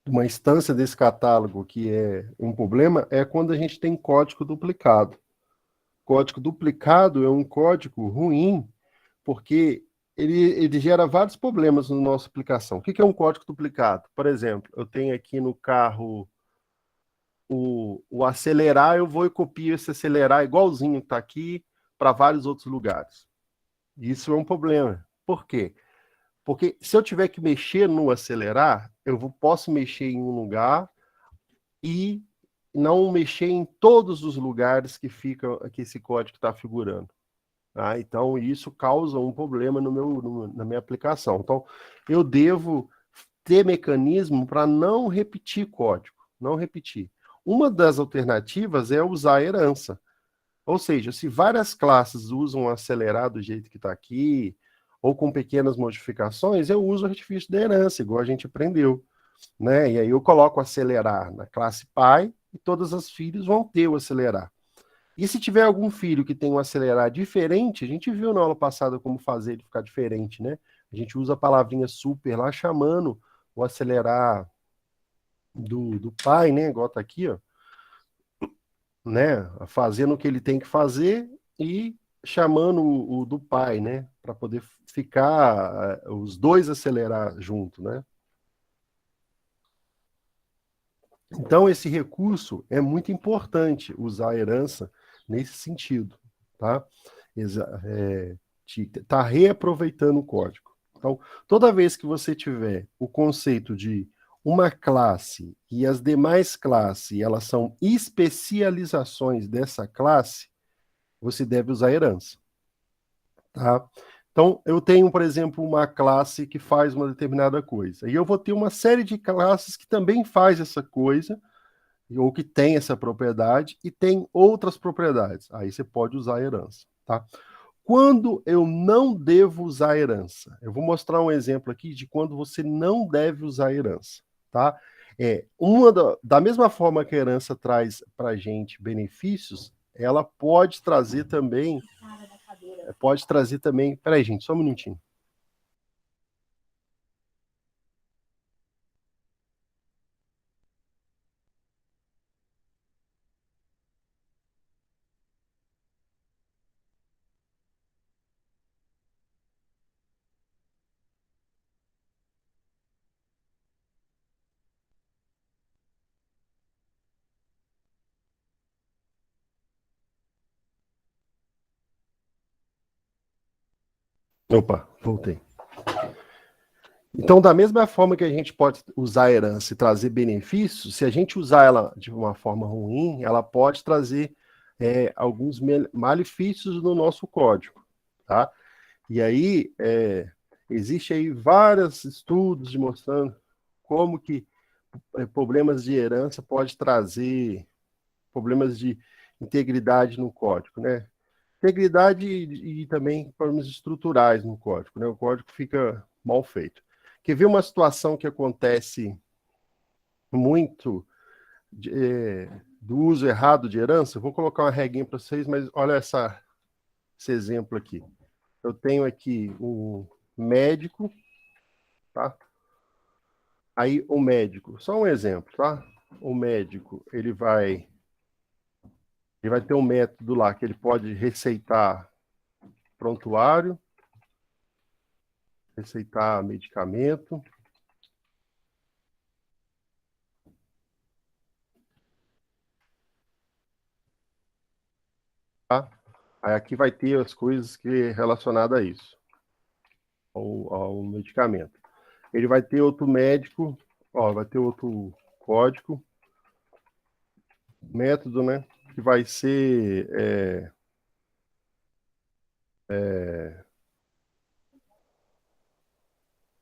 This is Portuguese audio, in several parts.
uma instância desse catálogo que é um problema é quando a gente tem código duplicado. Código duplicado é um código ruim, porque ele gera vários problemas na nossa aplicação. O que é um código duplicado? Por exemplo, eu tenho aqui no carro o acelerar, eu vou e copio esse acelerar igualzinho que está aqui para vários outros lugares. Isso é um problema. Por quê? Porque se eu tiver que mexer no acelerar, posso mexer em um lugar e não mexer em todos os lugares que esse código está figurando. Tá? Então, isso causa um problema na minha aplicação. Então, eu devo ter mecanismo para não repetir código, não repetir. Uma das alternativas é usar a herança. Ou seja, se várias classes usam acelerar do jeito que está aqui, ou com pequenas modificações, eu uso o artifício da herança, igual a gente aprendeu. Né? E aí eu coloco acelerar na classe pai e todas as filhas vão ter o acelerar. E se tiver algum filho que tem um acelerar diferente, a gente viu na aula passada como fazer ele ficar diferente, né? A gente usa a palavrinha super lá chamando o acelerar do pai, né? Igual tá aqui, ó, né? Fazendo o que ele tem que fazer e chamando o do pai, né? Para poder ficar os dois acelerar junto, né? Então, esse recurso é muito importante usar a herança nesse sentido, tá? Tá reaproveitando o código. Então, toda vez que você tiver o conceito de uma classe e as demais classes, elas são especializações dessa classe, você deve usar a herança, tá? Então, eu tenho, por exemplo, uma classe que faz uma determinada coisa, e eu vou ter uma série de classes que também faz essa coisa, ou que tem essa propriedade e tem outras propriedades. Aí você pode usar a herança, tá? Quando eu não devo usar a herança? Eu vou mostrar um exemplo aqui de quando você não deve usar a herança, tá? Da mesma forma que a herança traz para a gente benefícios, ela pode trazer também. Peraí, gente, só um minutinho. Opa, voltei. Então, da mesma forma que a gente pode usar a herança e trazer benefícios, se a gente usar ela de uma forma ruim, ela pode trazer alguns malefícios no nosso código, tá? E aí, existe aí vários estudos mostrando como que problemas de herança pode trazer problemas de integridade no código, né? Integridade e também problemas estruturais no código, né? O código fica mal feito. Quer ver uma situação que acontece muito do uso errado de herança? Eu vou colocar uma reguinha para vocês, mas olha esse exemplo aqui. Eu tenho aqui um médico, tá? Aí o médico, só um exemplo, tá? O médico, ele vai ter um método lá que ele pode receitar prontuário, receitar medicamento, tá? Aí aqui vai ter as coisas que é relacionadas a isso, ao medicamento. Ele vai ter outro médico, ó, vai ter outro código, método, né? Que vai ser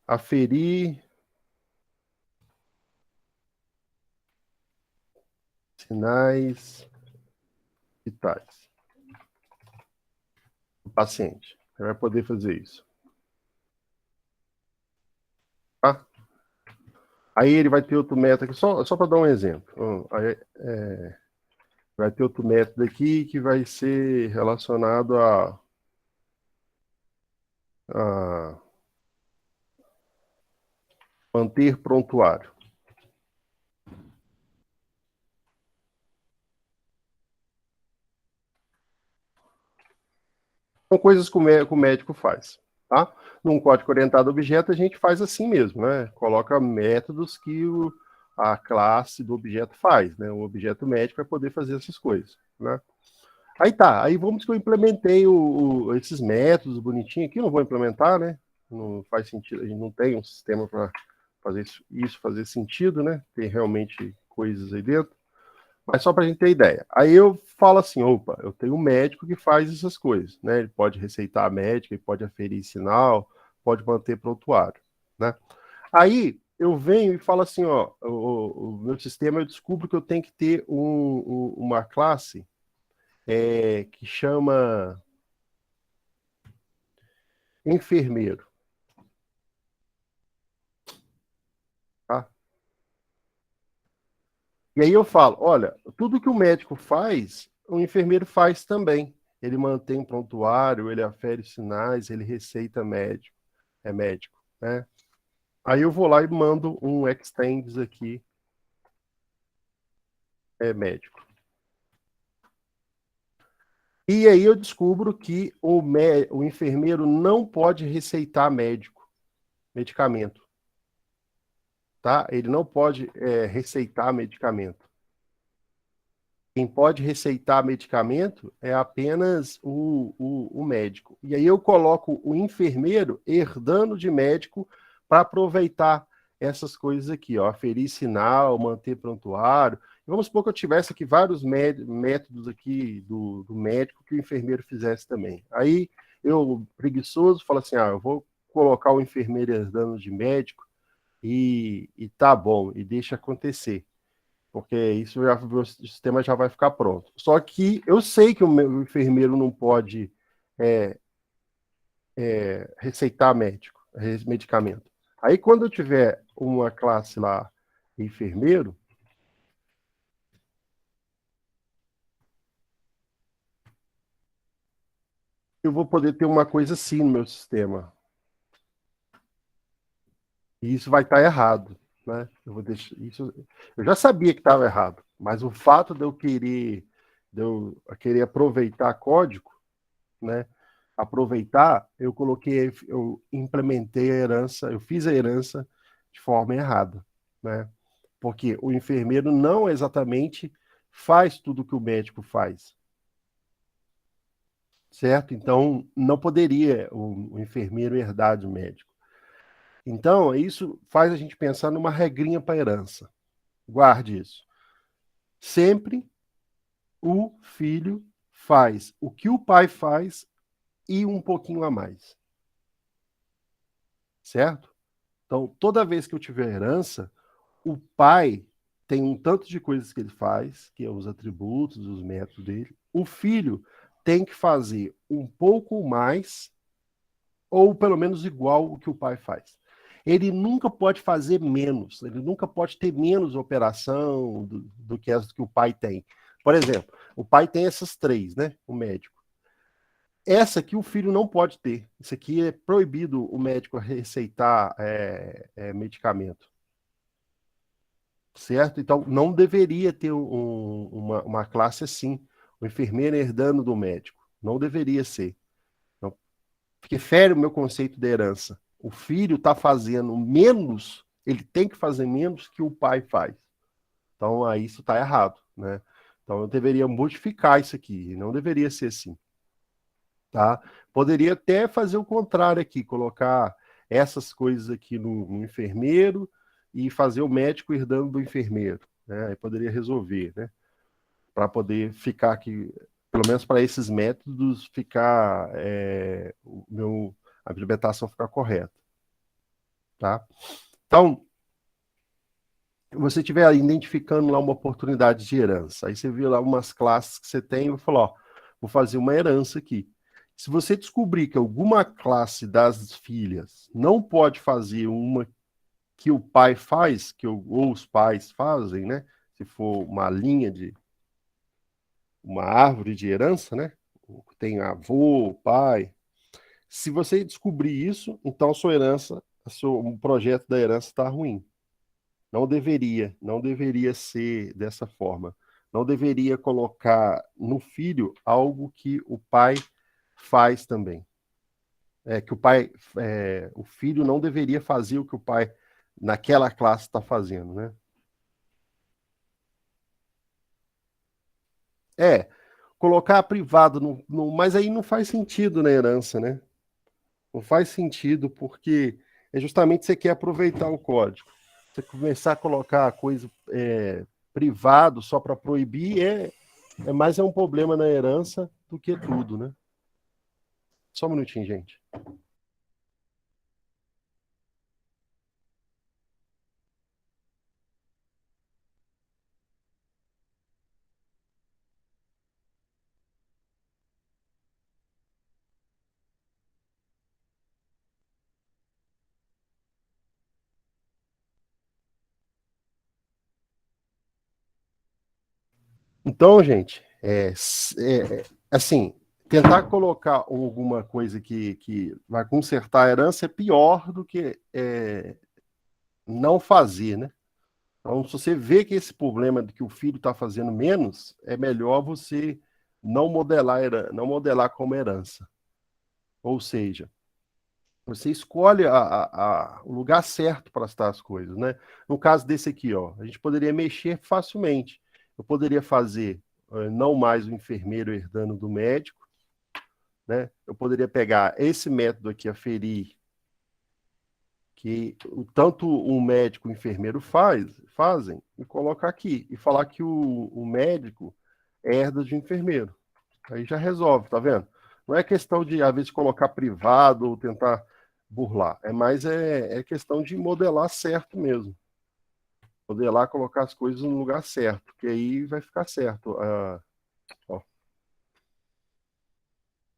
aferir sinais vitais do paciente. Ele vai poder fazer isso, tá? Aí ele vai ter outro método aqui, só para dar um exemplo. Aí, vai ter outro método aqui que vai ser relacionado a Manter prontuário. São coisas que o médico faz, tá? Num código orientado a objeto, a gente faz assim mesmo, né? Coloca métodos que a classe do objeto faz, né? O objeto médico vai poder fazer essas coisas, né? Aí tá, aí vamos que eu implementei esses métodos bonitinhos aqui, eu não vou implementar, né? Não faz sentido, a gente não tem um sistema para fazer isso fazer sentido, né? Tem realmente coisas aí dentro. Mas só para a gente ter ideia. Aí eu falo assim, opa, eu tenho um médico que faz essas coisas, né? Ele pode receitar a médica, ele pode aferir sinal, pode manter prontuário, né? Aí eu venho e falo assim, ó, o meu sistema eu descubro que eu tenho que ter uma classe que chama enfermeiro, tá? E aí eu falo, olha, tudo que o médico faz, o enfermeiro faz também. Ele mantém prontuário, ele afere sinais, ele receita médico, é médico, né? Aí eu vou lá e mando um extends aqui, médico. E aí eu descubro que o enfermeiro não pode receitar medicamento, tá? Ele não pode receitar medicamento. Quem pode receitar medicamento é apenas o médico. E aí eu coloco o enfermeiro herdando de médico para aproveitar essas coisas aqui, ó, aferir sinal, manter prontuário. Vamos supor que eu tivesse aqui vários métodos aqui do médico que o enfermeiro fizesse também. Aí eu, preguiçoso, falo assim, eu vou colocar o enfermeiro herdando de médico e tá bom, e deixa acontecer porque isso o sistema já vai ficar pronto. Só que eu sei que o meu enfermeiro não pode é, receitar medicamento. Aí, quando eu tiver uma classe lá, enfermeiro, eu vou poder ter uma coisa assim no meu sistema. E isso vai estar errado. Né? Eu vou deixar isso. Eu já sabia que estava errado, mas o fato de eu querer aproveitar código, né? Aproveitar, eu implementei a herança, eu fiz a herança de forma errada, né? Porque o enfermeiro não exatamente faz tudo que o médico faz, certo? Então, não poderia o enfermeiro herdar do médico. Então, isso faz a gente pensar numa regrinha para herança. Guarde isso. Sempre o filho faz o que o pai faz e um pouquinho a mais, certo? Então, toda vez que eu tiver herança, o pai tem um tanto de coisas que ele faz, que é os atributos, os métodos dele. O filho tem que fazer um pouco mais, ou pelo menos igual o que o pai faz. Ele nunca pode fazer menos, ele nunca pode ter menos operação do que as que o pai tem. Por exemplo, o pai tem essas três, né? O médico. Essa aqui o filho não pode ter. Isso aqui é proibido o médico receitar medicamento. Certo? Então, não deveria ter uma classe assim. O enfermeiro herdando do médico. Não deveria ser. Então, porque fere o meu conceito de herança. O filho está fazendo menos, ele tem que fazer menos que o pai faz. Então, aí isso está errado, né? Então, eu deveria modificar isso aqui. Não deveria ser assim. Tá? Poderia até fazer o contrário aqui, colocar essas coisas aqui no enfermeiro e fazer o médico herdando do enfermeiro, né? Aí poderia resolver, né? Para poder ficar aqui, pelo menos para esses métodos, ficar a implementação ficar correta, tá? Então, você estiver identificando lá uma oportunidade de herança, aí você viu lá umas classes que você tem e falou, ó, vou fazer uma herança aqui. Se você descobrir que alguma classe das filhas não pode fazer uma que o pai faz, ou os pais fazem, né? Se for uma linha de uma árvore de herança, né? Tem avô, pai. Se você descobrir isso, então sua herança o projeto da herança está ruim. Não deveria ser dessa forma. Não deveria colocar no filho algo que o pai faz também. Que o filho não deveria fazer o que o pai naquela classe está fazendo, né? É, colocar privado, mas aí não faz sentido na herança, né? Não faz sentido porque é justamente você quer aproveitar o código. Você começar a colocar coisa privado só para proibir é mais um problema na herança do que tudo, né? Só um minutinho, gente. Então, gente, assim, tentar colocar alguma coisa que vai consertar a herança é pior do que não fazer, né? Então, se você vê que esse problema de que o filho está fazendo menos, é melhor você não modelar como herança. Ou seja, você escolhe o lugar certo para estar as coisas, né? No caso desse aqui, ó, a gente poderia mexer facilmente. Eu poderia fazer não mais o enfermeiro herdando do médico, né? Eu poderia pegar esse método aqui, aferir, que tanto um médico e o enfermeiro fazem, e colocar aqui, e falar que o médico herda de um enfermeiro. Aí já resolve, tá vendo? Não é questão de, às vezes, colocar privado ou tentar burlar. É questão de modelar certo mesmo. Modelar, colocar as coisas no lugar certo, que aí vai ficar certo. Ó,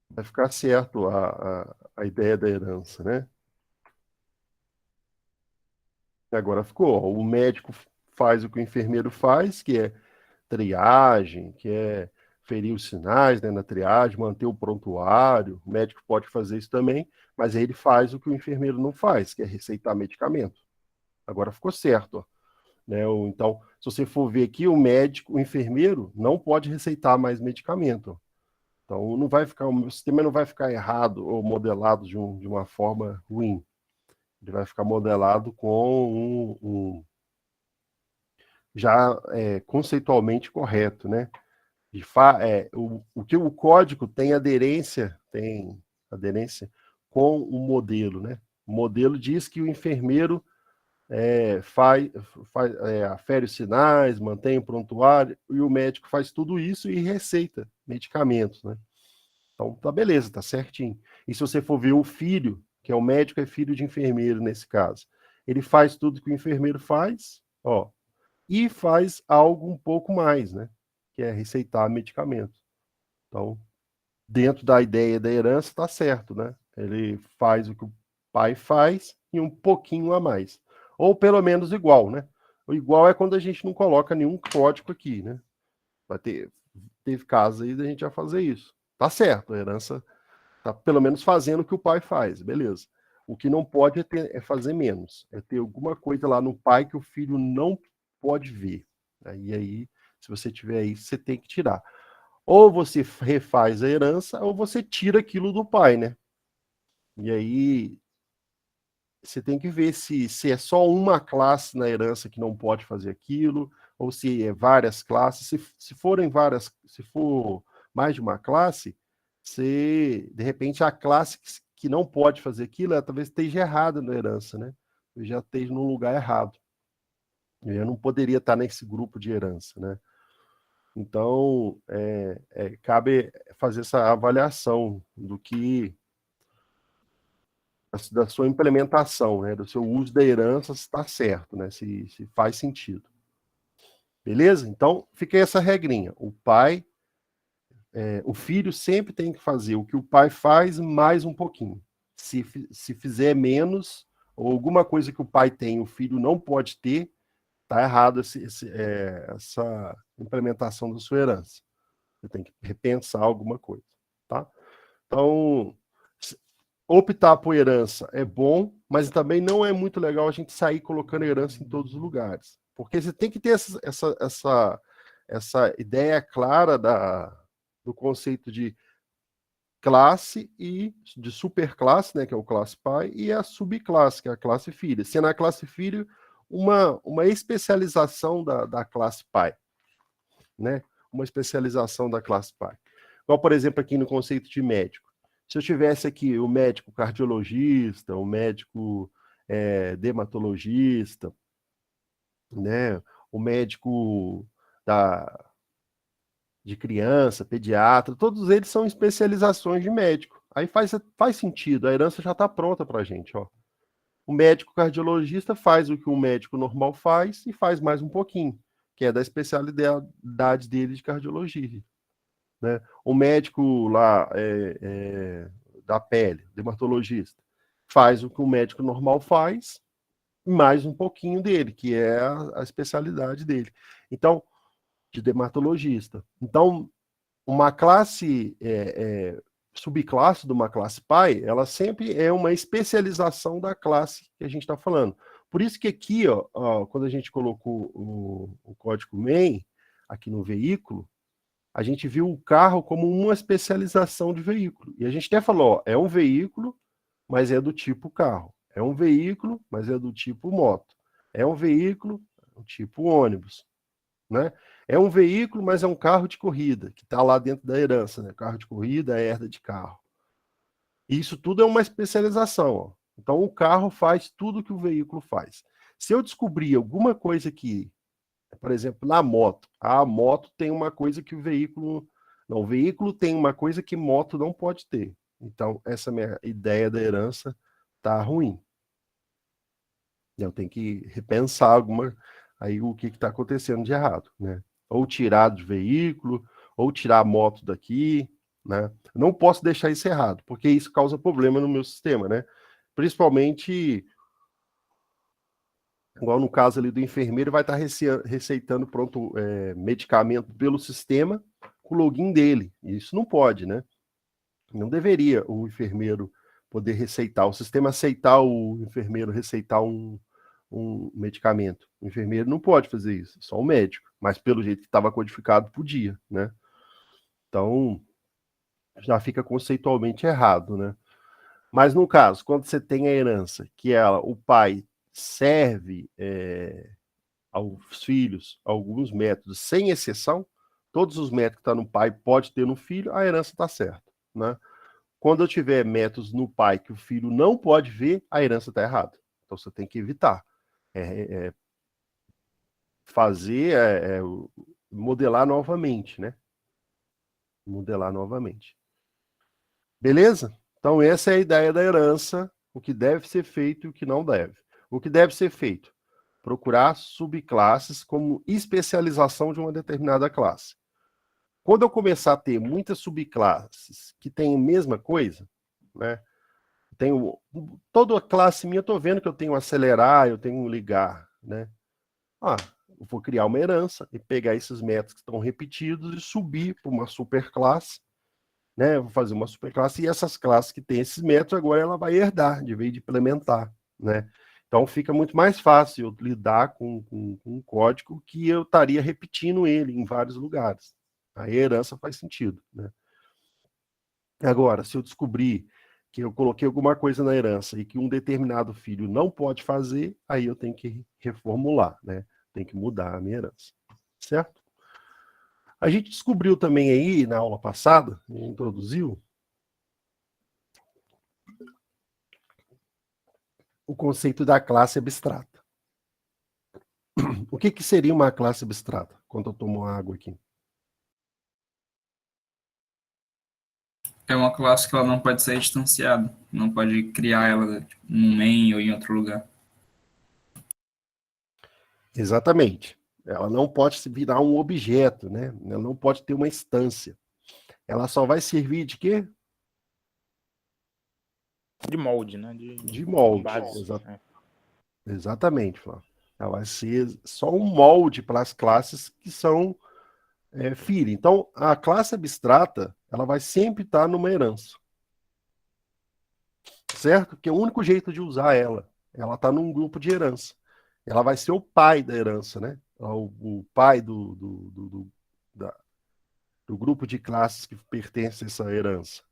vai ficar certo a ideia da herança, né? Agora ficou. Ó, o médico faz o que o enfermeiro faz, que é triagem, que é ferir os sinais, né, na triagem, manter o prontuário. O médico pode fazer isso também, mas aí ele faz o que o enfermeiro não faz, que é receitar medicamento. Agora ficou certo, ó, né? Então, se você for ver aqui, o médico, o enfermeiro não pode receitar mais medicamento. Ó. Então, não vai ficar, o sistema não vai ficar errado ou modelado de uma forma ruim. Ele vai ficar modelado com já conceitualmente correto, né? O que o código tem aderência com o modelo, né? O modelo diz que o enfermeiro afere os sinais, mantém o prontuário, e o médico faz tudo isso e receita medicamentos, né? Então, tá beleza, tá certinho. E se você for ver o filho, que é o médico, é filho de enfermeiro nesse caso, ele faz tudo que o enfermeiro faz, ó, e faz algo um pouco mais, né? Que é receitar medicamentos. Então, dentro da ideia da herança, está certo, né? Ele faz o que o pai faz e um pouquinho a mais. Ou pelo menos igual, né? O igual é quando a gente não coloca nenhum código aqui, né? Teve casos aí da gente já fazer isso. Tá certo, a herança tá pelo menos fazendo o que o pai faz, beleza. O que não pode é fazer menos, é ter alguma coisa lá no pai que o filho não pode ver. Aí, se você tiver aí, você tem que tirar. Ou você refaz a herança, ou você tira aquilo do pai, né? E aí você tem que ver se é só uma classe na herança que não pode fazer aquilo, ou se é várias classes. Se forem várias, se for mais de uma classe, de repente, a classe que não pode fazer aquilo, ela talvez esteja errada na herança, né? Eu já esteja no lugar errado. Eu não poderia estar nesse grupo de herança, né? Então, cabe fazer essa avaliação da sua implementação, né, do seu uso da herança, se está certo, né, se faz sentido. Beleza? Então, fica essa regrinha. O filho sempre tem que fazer o que o pai faz mais um pouquinho. Se fizer menos, ou alguma coisa que o pai tem, o filho não pode ter, está errado essa implementação da sua herança. Você tem que repensar alguma coisa, tá? Então, optar por herança é bom, mas também não é muito legal a gente sair colocando herança em todos os lugares. Porque você tem que ter essa ideia clara do conceito de classe e de superclasse, né, que é o classe pai, e a subclasse, que é a classe filha. Sendo a classe filho uma especialização da classe pai, né? Uma especialização da classe pai. Igual, por exemplo, aqui no conceito de médico. Se eu tivesse aqui o médico cardiologista, o médico dermatologista, né? O médico de criança, pediatra, todos eles são especializações de médico. Aí faz sentido, a herança já está pronta para a gente. Ó. O médico cardiologista faz o que um médico normal faz e faz mais um pouquinho, que é da especialidade dele de cardiologia. Né? O médico lá da pele, dermatologista, faz o que o médico normal faz, mais um pouquinho dele, que é a especialidade dele. Então, de dermatologista. Então, uma classe, subclasse de uma classe pai, ela sempre é uma especialização da classe que a gente está falando. Por isso que aqui, quando a gente colocou o código main aqui no veículo, a gente viu o carro como uma especialização de veículo. E a gente até falou, é um veículo, mas é do tipo carro. É um veículo, mas é do tipo moto. É um veículo, do tipo ônibus. Né? É um veículo, mas é um carro de corrida, que está lá dentro da herança. Né? Carro de corrida, herda de carro. E isso tudo é uma especialização. Ó. Então, o carro faz tudo que o veículo faz. Se eu descobrir alguma coisa que, por exemplo, na moto, a moto tem uma coisa que o veículo. Não, o veículo tem uma coisa que moto não pode ter. Então, essa minha ideia da herança está ruim. Eu tenho que repensar aí o que está acontecendo de errado, né? Ou tirar do veículo, ou tirar a moto daqui, né? Não posso deixar isso errado, porque isso causa problema no meu sistema, né? Principalmente, igual no caso ali do enfermeiro, vai estar receitando pronto medicamento pelo sistema com o login dele. Isso não pode, né? Não deveria o enfermeiro poder receitar, o sistema aceitar o enfermeiro receitar um medicamento. O enfermeiro não pode fazer isso, só o médico. Mas pelo jeito que estava codificado, podia, né? Então, já fica conceitualmente errado, né? Mas no caso, quando você tem a herança, que o pai serve aos filhos alguns métodos, sem exceção, todos os métodos que estão no pai pode ter no filho, a herança está certa, né? Quando eu tiver métodos no pai que o filho não pode ver, a herança está errada. Então você tem que evitar. Fazer, modelar novamente, né? Modelar novamente. Beleza? Então essa é a ideia da herança, o que deve ser feito e o que não deve. O que deve ser feito? Procurar subclasses como especialização de uma determinada classe. Quando eu começar a ter muitas subclasses que têm a mesma coisa, né? Tenho toda a classe minha, eu estou vendo que eu tenho acelerar, eu tenho ligar, né? Eu vou criar uma herança e pegar esses métodos que estão repetidos e subir para uma superclasse, né? Eu vou fazer uma superclasse e essas classes que têm esses métodos agora ela vai herdar, de vez de implementar, né? Então fica muito mais fácil eu lidar com um código que eu estaria repetindo ele em vários lugares. A herança faz sentido, né? Agora, se eu descobrir que eu coloquei alguma coisa na herança e que um determinado filho não pode fazer, aí eu tenho que reformular, né? Tem que mudar a minha herança, certo? A gente descobriu também aí, na aula passada, introduziu, o conceito da classe abstrata. O que seria uma classe abstrata? Quando eu tomo água aqui. É uma classe que ela não pode ser instanciada, não pode criar ela no main ou em outro lugar. Exatamente. Ela não pode se virar um objeto, né? Ela não pode ter uma instância. Ela só vai servir de quê? De molde, né? De molde. Base. Exatamente, Flávio. Ela vai ser só um molde para as classes que são filha. Então, a classe abstrata, ela vai sempre estar numa herança. certo? Porque é o único jeito de usar ela. Ela está num grupo de herança. Ela vai ser o pai da herança, né? O pai do grupo de classes que pertence a essa herança.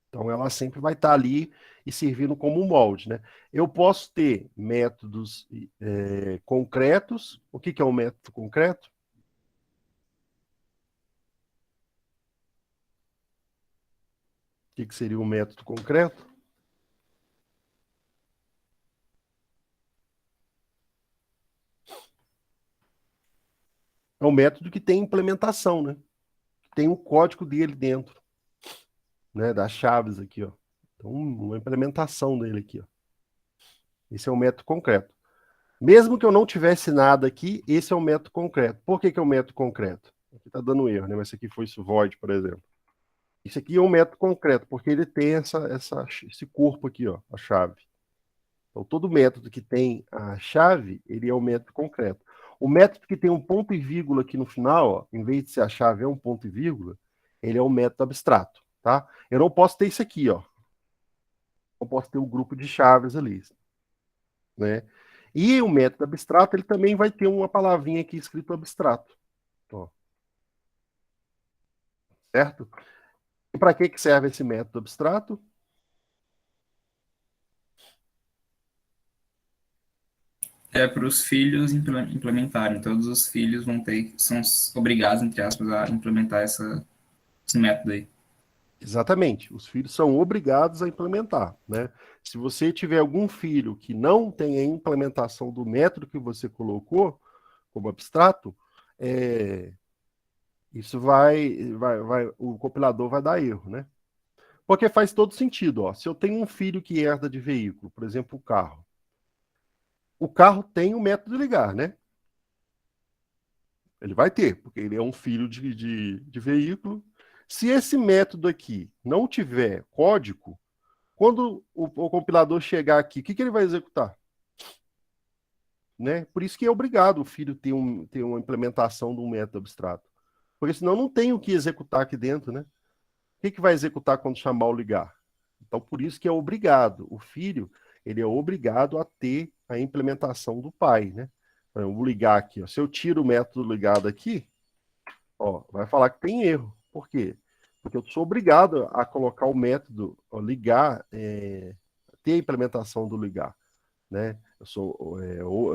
Então, ela sempre vai estar ali e servindo como um molde, né? Eu posso ter métodos concretos. O que é um método concreto? O que seria um método concreto? É um método que tem implementação, né? Tem o código dele dentro, né? Das chaves aqui, ó. Então, uma implementação dele aqui, ó. Esse é um método concreto. Mesmo que eu não tivesse nada aqui, esse é um método concreto. Por que é um método concreto? Aqui está dando erro, né? Mas esse aqui foi isso void, por exemplo. Isso aqui é um método concreto, porque ele tem esse corpo aqui, ó, a chave. Então, todo método que tem a chave, ele é um método concreto. O método que tem um ponto e vírgula aqui no final, ó, em vez de ser a chave, é um ponto e vírgula, ele é um método abstrato, tá? Eu não posso ter isso aqui, ó. Eu posso ter um grupo de chaves ali, né? E o método abstrato, ele também vai ter uma palavrinha aqui escrito abstrato, ó, certo? E para que serve esse método abstrato? É para os filhos implementarem. Todos os filhos são obrigados, entre aspas, a implementar esse método aí. Exatamente. Os filhos são obrigados a implementar, né? Se você tiver algum filho que não tem a implementação do método que você colocou como abstrato, isso o compilador vai dar erro, né? Porque faz todo sentido, ó. Se eu tenho um filho que herda de veículo, por exemplo, o carro tem o método de ligar, né? Ele vai ter, porque ele é um filho de veículo. Se esse método aqui não tiver código, quando o compilador chegar aqui, o que ele vai executar? Né? Por isso que é obrigado o filho ter uma implementação de um método abstrato. Porque senão não tem o que executar aqui dentro, né? O que vai executar quando chamar o ligar? Então, por isso que é obrigado. O filho, ele é obrigado a ter a implementação do pai, né? Eu vou ligar aqui, ó. Se eu tiro o método ligado aqui, ó, vai falar que tem erro. Por quê? Porque eu sou obrigado a colocar o método ligar, ter a implementação do ligar, né? Eu sou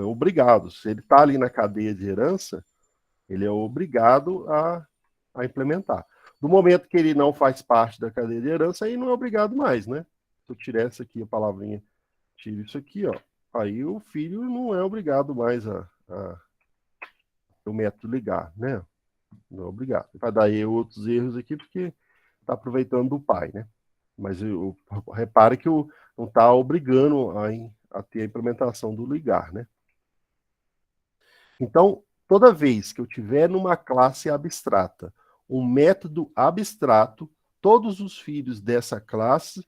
obrigado. Se ele está ali na cadeia de herança, ele é obrigado a implementar. No momento que ele não faz parte da cadeia de herança, aí não é obrigado mais, né? Se eu tirar essa aqui, a palavrinha, tiro isso aqui, ó. Aí o filho não é obrigado mais a o método ligar, né? Não é obrigado. Vai dar outros erros aqui porque está aproveitando do pai, né? Mas repare que não está obrigando a ter a implementação do ligar, né? Então, toda vez que eu tiver numa classe abstrata um método abstrato, todos os filhos dessa classe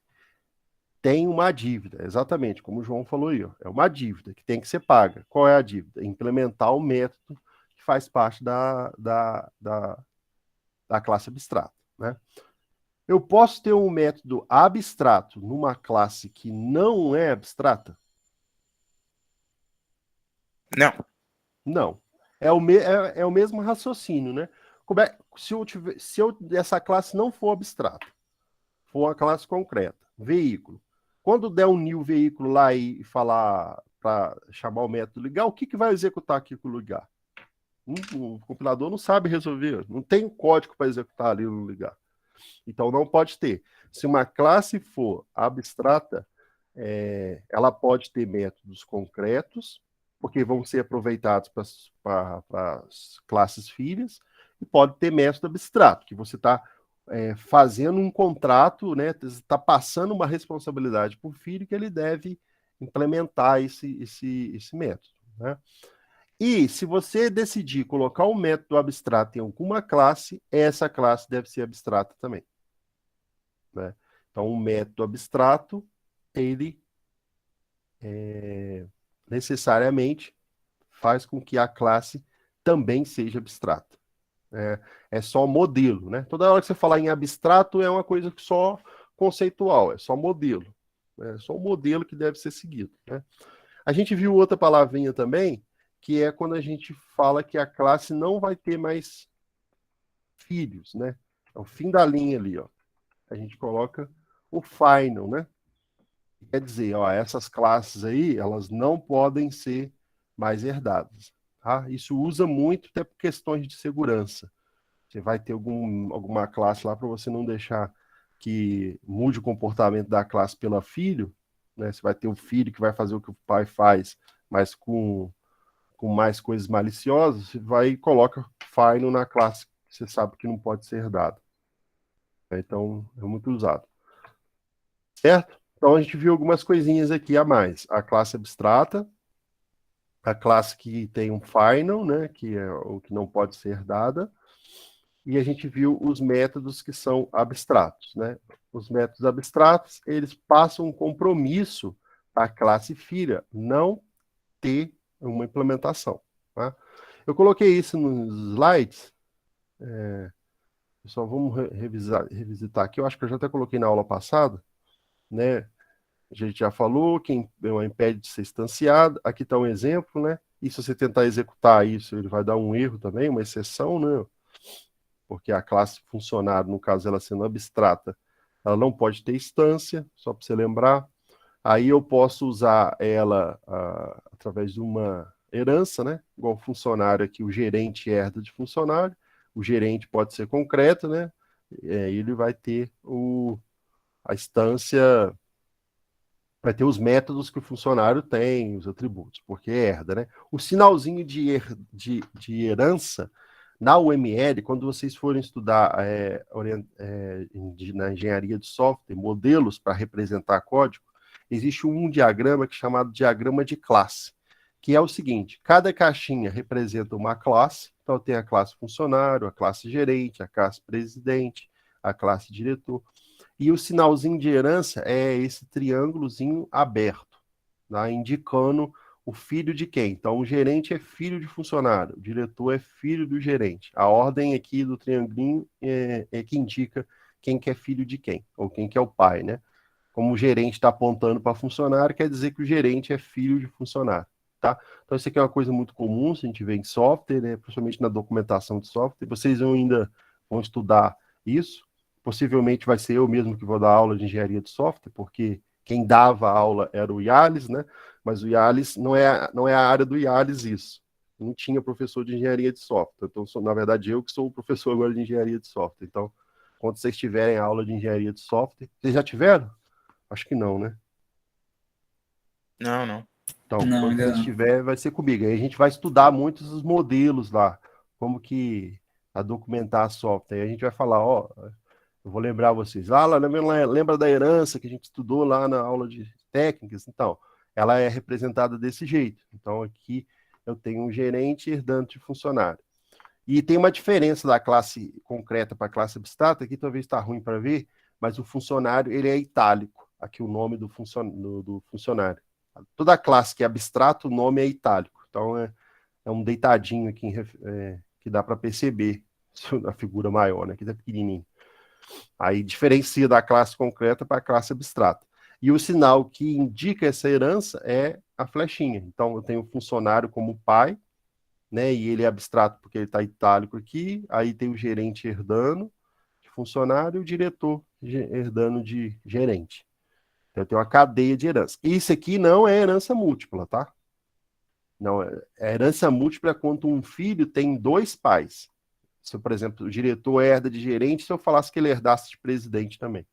têm uma dívida, exatamente como o João falou aí, ó, é uma dívida que tem que ser paga. Qual é a dívida? Implementar o método que faz parte da classe abstrata, né? Eu posso ter um método abstrato numa classe que não é abstrata? Não. Não. É o mesmo raciocínio, né? Se essa classe não for abstrata, for uma classe concreta, veículo, quando der um new veículo lá e falar para chamar o método ligar, o que vai executar aqui com o ligar? O compilador não sabe resolver, não tem código para executar ali no ligar. Então não pode ter. Se uma classe for abstrata, ela pode ter métodos concretos, porque vão ser aproveitados para as classes filhas, e pode ter método abstrato, que você está fazendo um contrato, né, está passando uma responsabilidade para o filho que ele deve implementar esse método, né? E se você decidir colocar um método abstrato em alguma classe, essa classe deve ser abstrata também, né? Então, um método abstrato, ele necessariamente faz com que a classe também seja abstrata. É só modelo, né? Toda hora que você falar em abstrato é uma coisa só conceitual, é só modelo. É só um modelo que deve ser seguido, né? A gente viu outra palavrinha também, que é quando a gente fala que a classe não vai ter mais filhos, né? É o fim da linha ali, ó. A gente coloca o final, né? Quer dizer, ó, essas classes aí, elas não podem ser mais herdadas, tá? Isso usa muito até por questões de segurança. Você vai ter alguma classe lá para você não deixar que mude o comportamento da classe pela filho, né? Você vai ter um filho que vai fazer o que o pai faz, mas com mais coisas maliciosas, você vai e coloca final na classe que você sabe que não pode ser herdado. Então, é muito usado. Certo? Então, a gente viu algumas coisinhas aqui a mais. A classe abstrata, a classe que tem um final, né, que é o que não pode ser herdada, e a gente viu os métodos que são abstratos, né? Os métodos abstratos, eles passam um compromisso à classe filha não ter uma implementação, tá? Eu coloquei isso nos slides, só vamos revisitar aqui, eu acho que eu já até coloquei na aula passada, né? A gente já falou que impede de ser instanciado, aqui está um exemplo, né? E se você tentar executar isso, ele vai dar um erro também, uma exceção, né? Porque a classe funcionário, no caso ela sendo abstrata, ela não pode ter instância, só para você lembrar. Aí eu posso usar ela através de uma herança, né? Igual o funcionário aqui, o gerente herda de funcionário, o gerente pode ser concreto, né? Ele vai ter a instância, vai ter os métodos que o funcionário tem, os atributos, porque herda, né? O sinalzinho de herança, na UML, quando vocês forem estudar na engenharia de software, modelos para representar código, existe um diagrama que é chamado diagrama de classe, que é o seguinte: cada caixinha representa uma classe, então tem a classe funcionário, a classe gerente, a classe presidente, a classe diretor, e o sinalzinho de herança é esse triângulozinho aberto, tá? Indicando o filho de quem. Então, o gerente é filho de funcionário, o diretor é filho do gerente. A ordem aqui do triangulinho é que indica quem que é filho de quem, ou quem que é o pai, né? Como o gerente está apontando para funcionário, quer dizer que o gerente é filho de funcionário, tá? Então, isso aqui é uma coisa muito comum, se a gente vê em software, né? Principalmente na documentação de software. Vocês ainda vão estudar isso. Possivelmente vai ser eu mesmo que vou dar aula de engenharia de software, porque quem dava aula era o Yales, né? Mas o Yales não é a área do Yales isso. Não tinha professor de engenharia de software. Então, na verdade, eu que sou o professor agora de engenharia de software. Então, quando vocês tiverem aula de engenharia de software, vocês já tiveram? Acho que não, né? Não, não. Então, Não, quando ainda vocês não. tiverem, vai ser comigo. Aí a gente vai estudar muitos os modelos lá, como que a documentar software. Aí a gente vai falar, ó, eu vou lembrar vocês. Lembra da herança que a gente estudou lá na aula de técnicas? Então, ela é representada desse jeito. Então, aqui eu tenho um gerente herdando de funcionário. E tem uma diferença da classe concreta para a classe abstrata, aqui talvez está ruim para ver, mas o funcionário ele é itálico. Aqui o nome do funcionário. Toda classe que é abstrato, o nome é itálico. Então é um deitadinho aqui que dá para perceber a figura maior, né? Aqui está pequenininho. Aí diferencia da classe concreta para a classe abstrata. E o sinal que indica essa herança é a flechinha. Então eu tenho o funcionário como pai, né? E ele é abstrato porque ele está itálico aqui. Aí tem o gerente herdando de funcionário e o diretor herdando de gerente. Então tem uma cadeia de herança. Isso aqui não é herança múltipla, tá? Não, é herança múltipla é quando um filho tem dois pais. Se, por exemplo, o diretor herda de gerente, se eu falasse que ele herdasse de presidente também.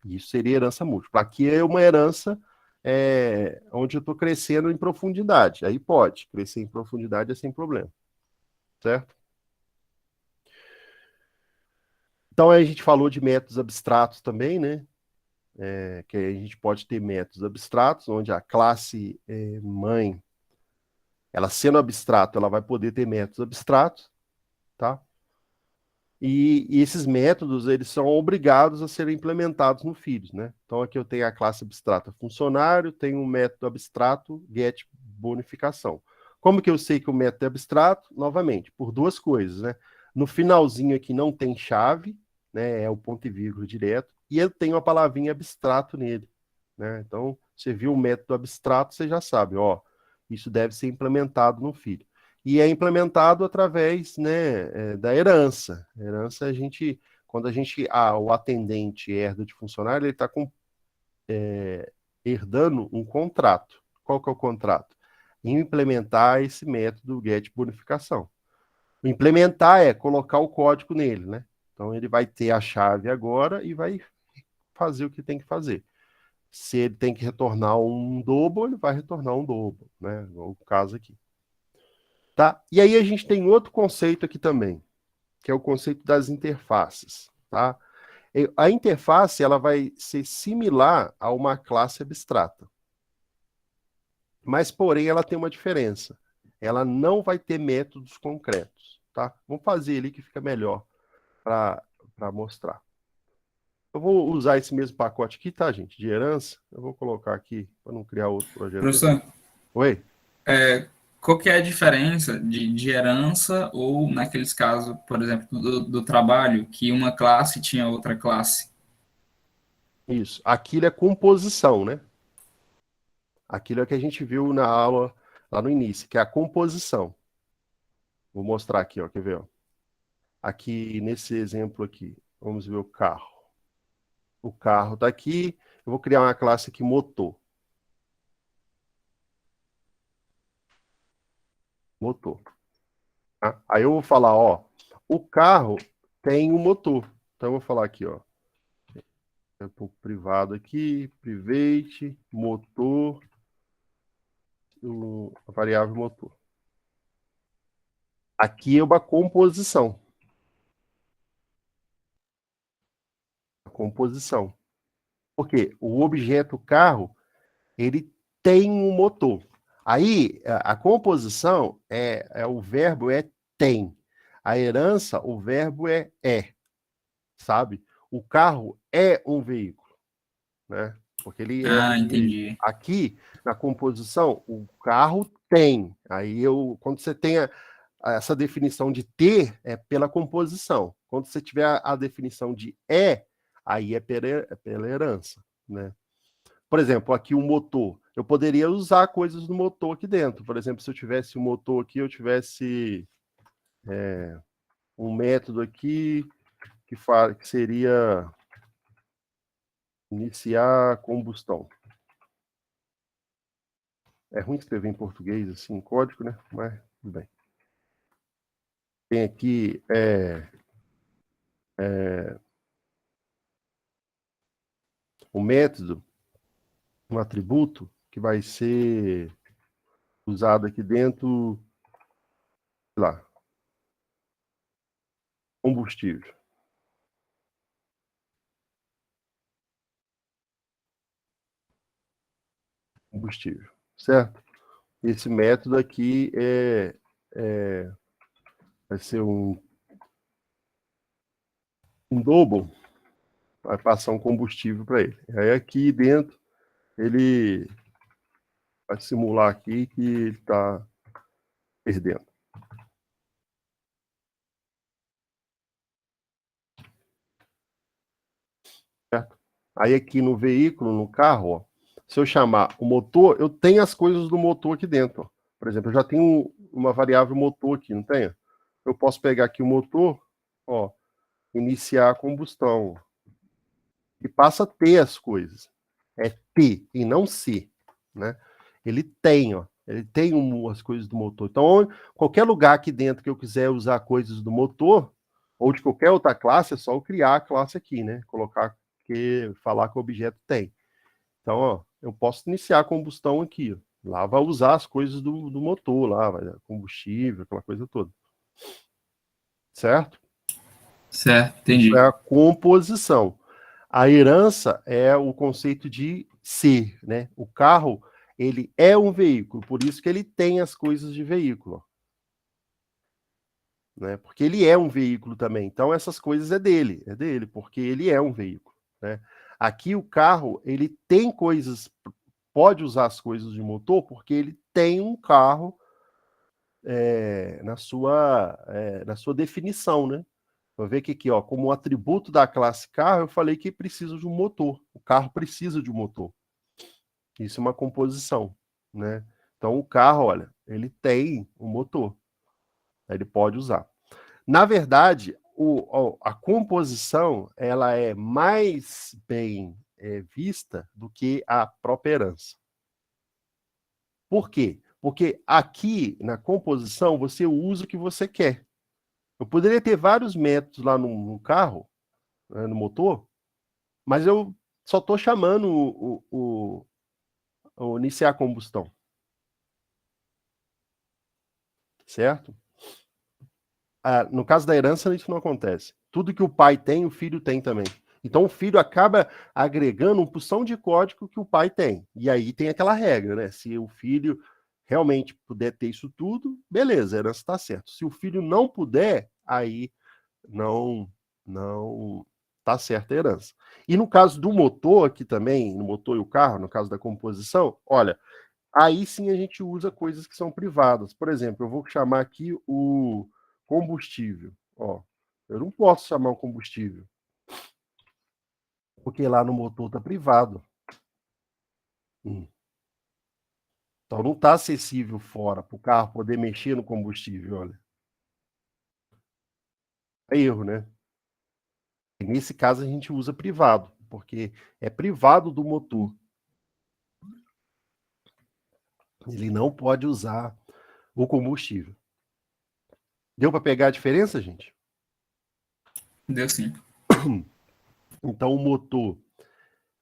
Isso seria herança múltipla. Aqui é uma herança onde eu estou crescendo em profundidade. Aí pode, crescer em profundidade é sem problema. Certo? Então, aí a gente falou de métodos abstratos também, né? Que a gente pode ter métodos abstratos, onde a classe mãe, ela sendo abstrato, ela vai poder ter métodos abstratos, tá? E esses métodos, eles são obrigados a serem implementados no filhos, né? Então, aqui eu tenho a classe abstrata funcionário, tenho um método abstrato get bonificação. Como que eu sei que o método é abstrato? Novamente, por duas coisas, né? No finalzinho aqui não tem chave, né? É o ponto e vírgula direto, e eu tenho a palavrinha abstrato nele, né? Então, você viu o método abstrato, você já sabe, ó, isso deve ser implementado no filho. E é implementado através, né, da herança. A herança, quando o atendente herda de funcionário, ele está herdando um contrato. Qual que é o contrato? Implementar esse método get bonificação. Implementar é colocar o código nele, né? Então ele vai ter a chave agora e vai fazer o que tem que fazer. Se ele tem que retornar um double, ele vai retornar um double, né? O caso aqui. Tá? E aí a gente tem outro conceito aqui também, que é o conceito das interfaces, tá? A interface, ela vai ser similar a uma classe abstrata. Mas, porém, ela tem uma diferença. Ela não vai ter métodos concretos, tá? Vamos fazer ali que fica melhor para mostrar. Eu vou usar esse mesmo pacote aqui, tá, gente? De herança. Eu vou colocar aqui para não criar outro projeto. Professor, Oi? qual que é a diferença de herança ou, naqueles casos, por exemplo, do trabalho, que uma classe tinha outra classe? Isso. Aquilo é composição, né? Aquilo é o que a gente viu na aula lá no início, que é a composição. Vou mostrar aqui, ó. Quer ver? Ó? Aqui, nesse exemplo aqui, vamos ver o carro. O carro está aqui. Eu vou criar uma classe aqui, motor. Motor. Tá? Aí eu vou falar, ó, o carro tem um motor. Então eu vou falar aqui, ó. É um pouco privado aqui, private, motor, a variável motor. Aqui é uma composição. Composição. Porque o objeto carro, ele tem um motor. Aí, a composição, o verbo é tem. A herança, o verbo é, sabe? O carro é um veículo, né? Porque ele é um veículo. Entendi. Aqui, na composição, o carro tem. Aí, quando você tem essa definição de ter, é pela composição. Quando você tiver a definição de aí é pela herança, né? Por exemplo, aqui o motor. Eu poderia usar coisas do motor aqui dentro. Por exemplo, se eu tivesse um motor aqui, eu tivesse um método aqui que seria iniciar combustão. É ruim escrever em português, assim, em código, né? Mas tudo bem. Tem aqui o método, um atributo que vai ser usado aqui dentro, sei lá, combustível. Combustível, certo? Esse método aqui vai ser um double, vai passar um combustível para ele. Aí aqui dentro, ele vai simular aqui que ele está perdendo. Certo? Aí aqui no veículo, no carro, ó, se eu chamar o motor, eu tenho as coisas do motor aqui dentro. Ó. Por exemplo, eu já tenho uma variável motor aqui, não tenho? Eu posso pegar aqui o motor, ó, iniciar a combustão. E passa a ter as coisas. É ter e não ser, né? Ele tem, ó. Ele tem as coisas do motor. Então, qualquer lugar aqui dentro que eu quiser usar coisas do motor, ou de qualquer outra classe, é só eu criar a classe aqui, né? Falar que o objeto tem. Então, ó, eu posso iniciar a combustão aqui. Ó. Lá vai usar as coisas do motor, lá, vai combustível, aquela coisa toda. Certo? Certo, entendi. Isso é a composição. A herança é o conceito de ser, né? O carro, ele é um veículo, por isso que ele tem as coisas de veículo. Né? Porque ele é um veículo também. Então, essas coisas é dele, porque ele é um veículo. Né? Aqui, o carro, ele tem coisas, pode usar as coisas de motor, porque ele tem um carro na sua definição, né? Vou ver que aqui, ó, como atributo da classe carro, eu falei que precisa de um motor. O carro precisa de um motor. Isso é uma composição, né? Então, o carro, olha, ele tem um motor. Ele pode usar. Na verdade, a composição, ela é mais bem vista do que a própria herança. Por quê? Porque aqui, na composição, você usa o que você quer. Eu poderia ter vários métodos lá no carro, né, no motor, mas eu só estou chamando o iniciar a combustão. Certo? No caso da herança, isso não acontece. Tudo que o pai tem, o filho tem também. Então, o filho acaba agregando uma porção de código que o pai tem. E aí tem aquela regra, né? Se o filho realmente puder ter isso tudo, beleza, a herança está certa. Se o filho não puder, aí não está certa a herança. E no caso do motor aqui também, no motor e o carro, no caso da composição, olha, aí sim a gente usa coisas que são privadas. Por exemplo, eu vou chamar aqui o combustível. Ó, eu não posso chamar o combustível, porque lá no motor está privado. Então não está acessível fora para o carro poder mexer no combustível, olha. É erro, né? E nesse caso a gente usa privado, porque é privado do motor. Ele não pode usar o combustível. Deu para pegar a diferença, gente? Deu sim. Então o motor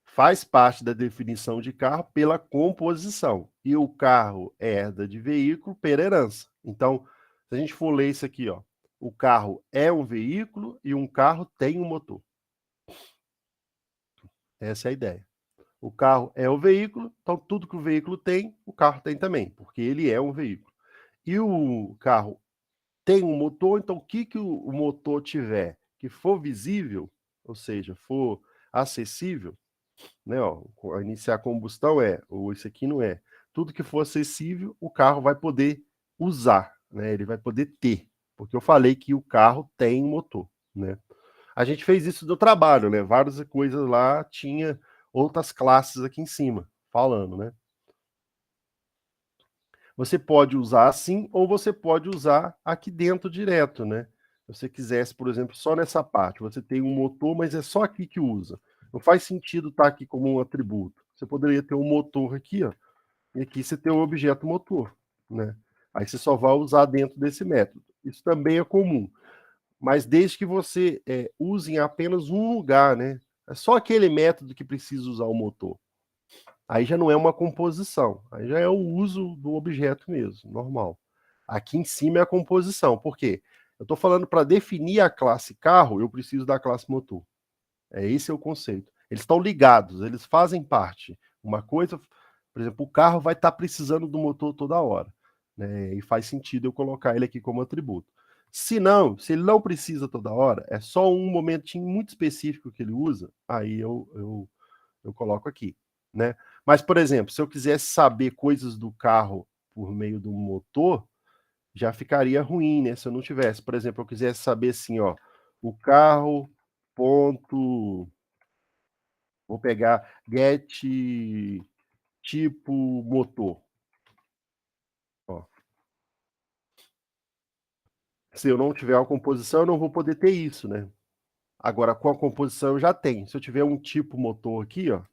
faz parte da definição de carro pela composição. E o carro herda de veículo pela herança. Então, se a gente for ler isso aqui, ó, o carro é um veículo e um carro tem um motor. Essa é a ideia. O carro é o veículo, então tudo que o veículo tem, o carro tem também, porque ele é um veículo. E o carro tem um motor, então o que o motor tiver que for visível, ou seja, for acessível, né, ó, iniciar a combustão ou isso aqui não é. Tudo que for acessível, o carro vai poder usar, né? Ele vai poder ter, porque eu falei que o carro tem motor, né? A gente fez isso do trabalho, né? Várias coisas lá tinha outras classes aqui em cima, falando, né? Você pode usar assim, ou você pode usar aqui dentro direto, né? Se você quisesse, por exemplo, só nessa parte, você tem um motor, mas é só aqui que usa. Não faz sentido estar aqui como um atributo. Você poderia ter um motor aqui, ó, e aqui você tem um objeto motor, né? Aí você só vai usar dentro desse método. Isso também é comum, mas desde que você use em apenas um lugar, né? É só aquele método que precisa usar o motor. Aí já não é uma composição, aí já é o uso do objeto mesmo, normal. Aqui em cima é a composição, por quê? Eu estou falando para definir a classe carro, eu preciso da classe motor. Esse é o conceito. Eles estão ligados, eles fazem parte. Uma coisa, por exemplo, o carro vai estar precisando do motor toda hora, né? E faz sentido eu colocar ele aqui como atributo. Se não, se ele não precisa toda hora, é só um momentinho muito específico que ele usa, aí eu coloco aqui, né? Mas, por exemplo, se eu quisesse saber coisas do carro por meio do motor, já ficaria ruim, né? Se eu não tivesse, por exemplo, eu quisesse saber assim, ó, o carro ponto, vou pegar get tipo motor, ó. Se eu não tiver uma composição, eu não vou poder ter isso, né? Agora, com a composição eu já tenho. Se eu tiver um tipo motor aqui, ó,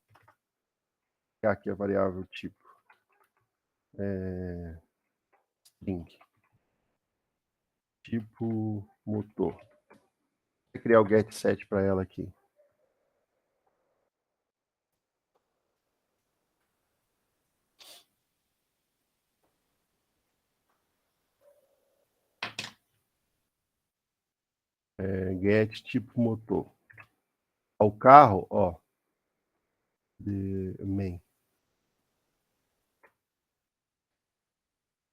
aqui a variável tipo, string, tipo motor. Vou criar o get set para ela aqui. Get tipo motor. O carro, ó, de main.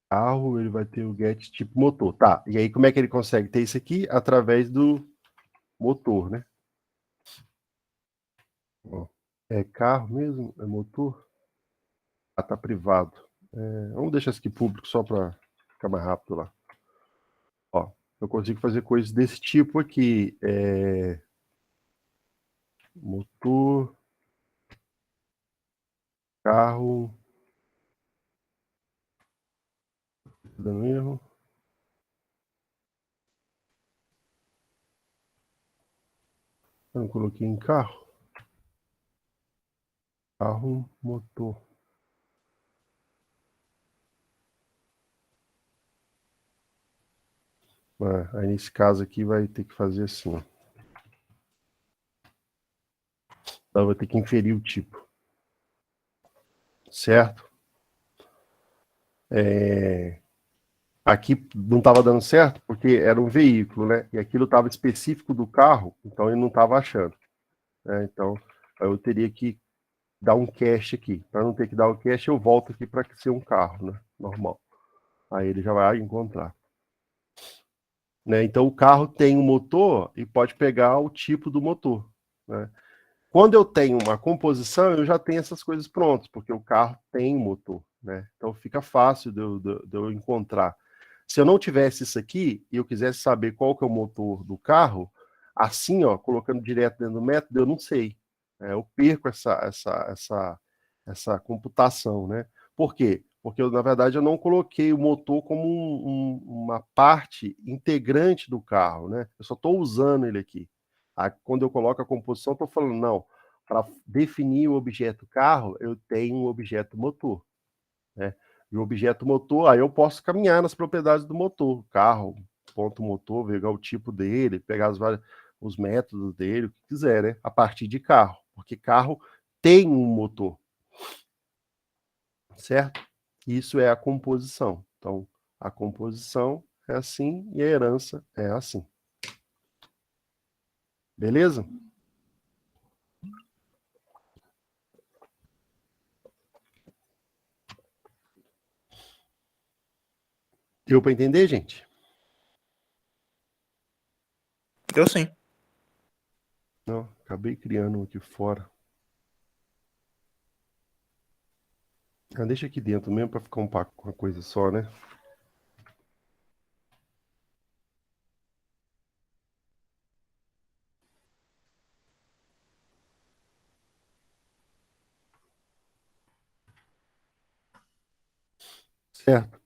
Carro, ele vai ter o get tipo motor. Tá, e aí como é que ele consegue ter isso aqui? Através do motor, né? Ó, é carro mesmo? É motor? Ah, tá privado. Vamos deixar isso aqui público só para ficar mais rápido lá. Ó, eu consigo fazer coisas desse tipo aqui. Motor Carro. Dando erro. Eu não coloquei em carro. Carro, motor. Aí nesse caso aqui vai ter que fazer assim, ó. Então vai ter que inferir o tipo. Certo? Aqui não estava dando certo porque era um veículo, né? E aquilo estava específico do carro, então ele não estava achando. Né? Então eu teria que dar um cache aqui. Para não ter que dar o cache, eu volto aqui para ser um carro, né? Normal. Aí ele já vai encontrar. Né? Então o carro tem um motor e pode pegar o tipo do motor. Né? Quando eu tenho uma composição, eu já tenho essas coisas prontas, porque o carro tem um motor. Né? Então fica fácil de eu encontrar. Se eu não tivesse isso aqui e eu quisesse saber qual que é o motor do carro, assim, ó, colocando direto dentro do método, eu não sei. Eu perco essa computação, né? Por quê? Porque, na verdade, eu não coloquei o motor como uma parte integrante do carro, né? Eu só estou usando ele aqui. Quando eu coloco a composição, eu estou falando, não, para definir o objeto carro, eu tenho um objeto motor, né? E o objeto motor, aí eu posso caminhar nas propriedades do motor, carro, ponto motor, ver o tipo dele, pegar os métodos dele, o que quiser, né? A partir de carro, porque carro tem um motor, certo? Isso é a composição. Então, a composição é assim e a herança é assim. Beleza? Deu para entender, gente? Deu sim. Não, acabei criando um aqui fora. Deixa aqui dentro mesmo para ficar uma coisa só, né? Certo.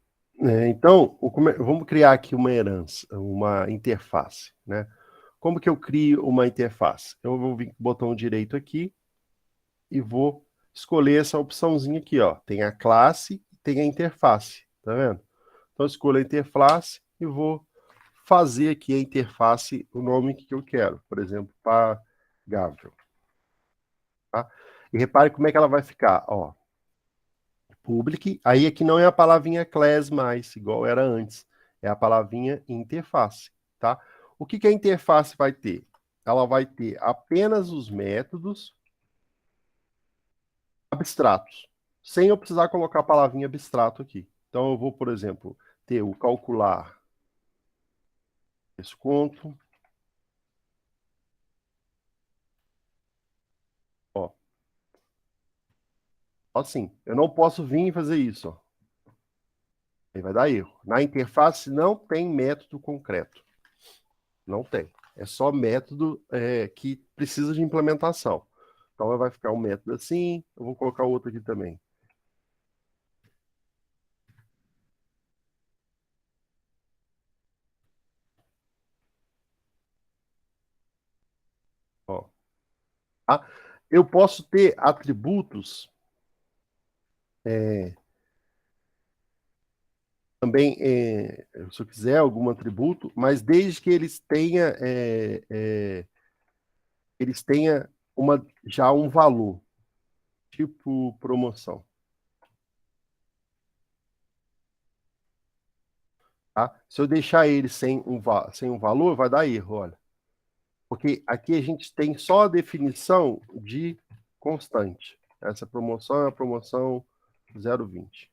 Então, vamos criar aqui uma herança, uma interface, né? Como que eu crio uma interface? Eu vou vir com o botão direito aqui e vou escolher essa opçãozinha aqui, ó. Tem a classe e tem a interface, tá vendo? Então, eu escolho a interface e vou fazer aqui a interface, o nome que eu quero. Por exemplo, pagável. Tá? E repare como é que ela vai ficar, ó. Public, aí aqui não é a palavrinha class mais, igual era antes. É a palavrinha interface, tá? O que a interface vai ter? Ela vai ter apenas os métodos abstratos, sem eu precisar colocar a palavrinha abstrato aqui. Então eu vou, por exemplo, ter o calcular desconto. Ó. Assim, eu não posso vir e fazer isso, ó. Aí vai dar erro. Na interface não tem método concreto. Não tem. É só método que precisa de implementação. Então vai ficar um método assim, eu vou colocar outro aqui também. Ó. Tá? Eu posso ter atributos também, se eu quiser algum atributo, mas desde que eles tenha já um valor, tipo promoção. Tá? Se eu deixar ele sem um valor, vai dar erro, olha. Porque aqui a gente tem só a definição de constante. Essa promoção é a promoção 0,20.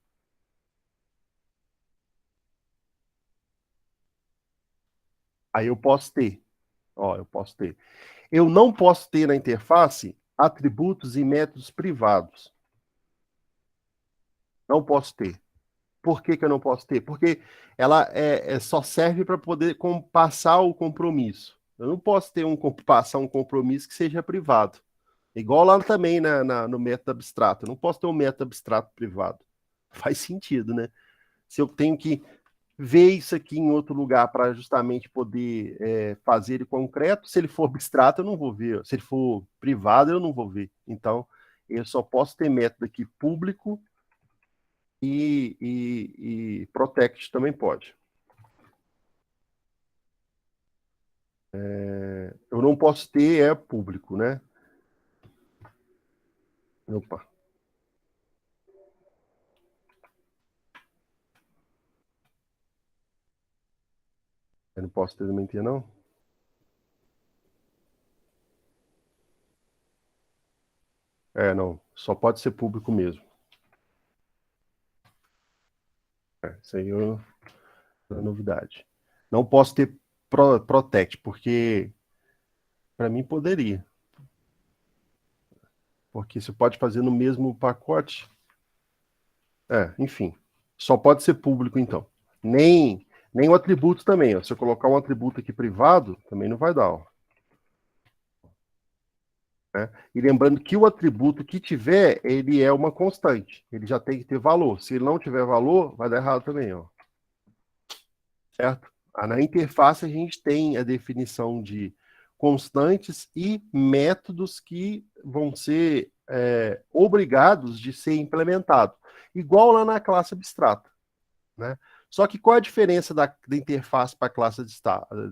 Aí eu posso ter. Ó, eu posso ter. Eu não posso ter na interface atributos e métodos privados. Não posso ter. Por que eu não posso ter? Porque ela só serve para poder passar o compromisso. Eu não posso ter passar um compromisso que seja privado. Igual lá também no método abstrato. Eu não posso ter um método abstrato privado. Faz sentido, né? Se eu tenho que ver isso aqui em outro lugar para justamente poder fazer ele concreto, se ele for abstrato, eu não vou ver. Se ele for privado, eu não vou ver. Então, eu só posso ter método aqui público e protect também pode. Eu não posso ter público, né? Opa. Eu não posso ter mentira, não? Não. Só pode ser público mesmo. Isso aí é novidade. Não posso ter protect, porque para mim poderia. Porque você pode fazer no mesmo pacote. Enfim. Só pode ser público, então. Nem o atributo também. Ó. Se eu colocar um atributo aqui privado, também não vai dar. Ó. Né? E lembrando que o atributo que tiver, ele é uma constante. Ele já tem que ter valor. Se ele não tiver valor, vai dar errado também. Ó. Certo? Na interface a gente tem a definição de constantes e métodos que vão ser obrigados de ser implementados. Igual lá na classe abstrata. Né? Só que qual a diferença da interface para a classe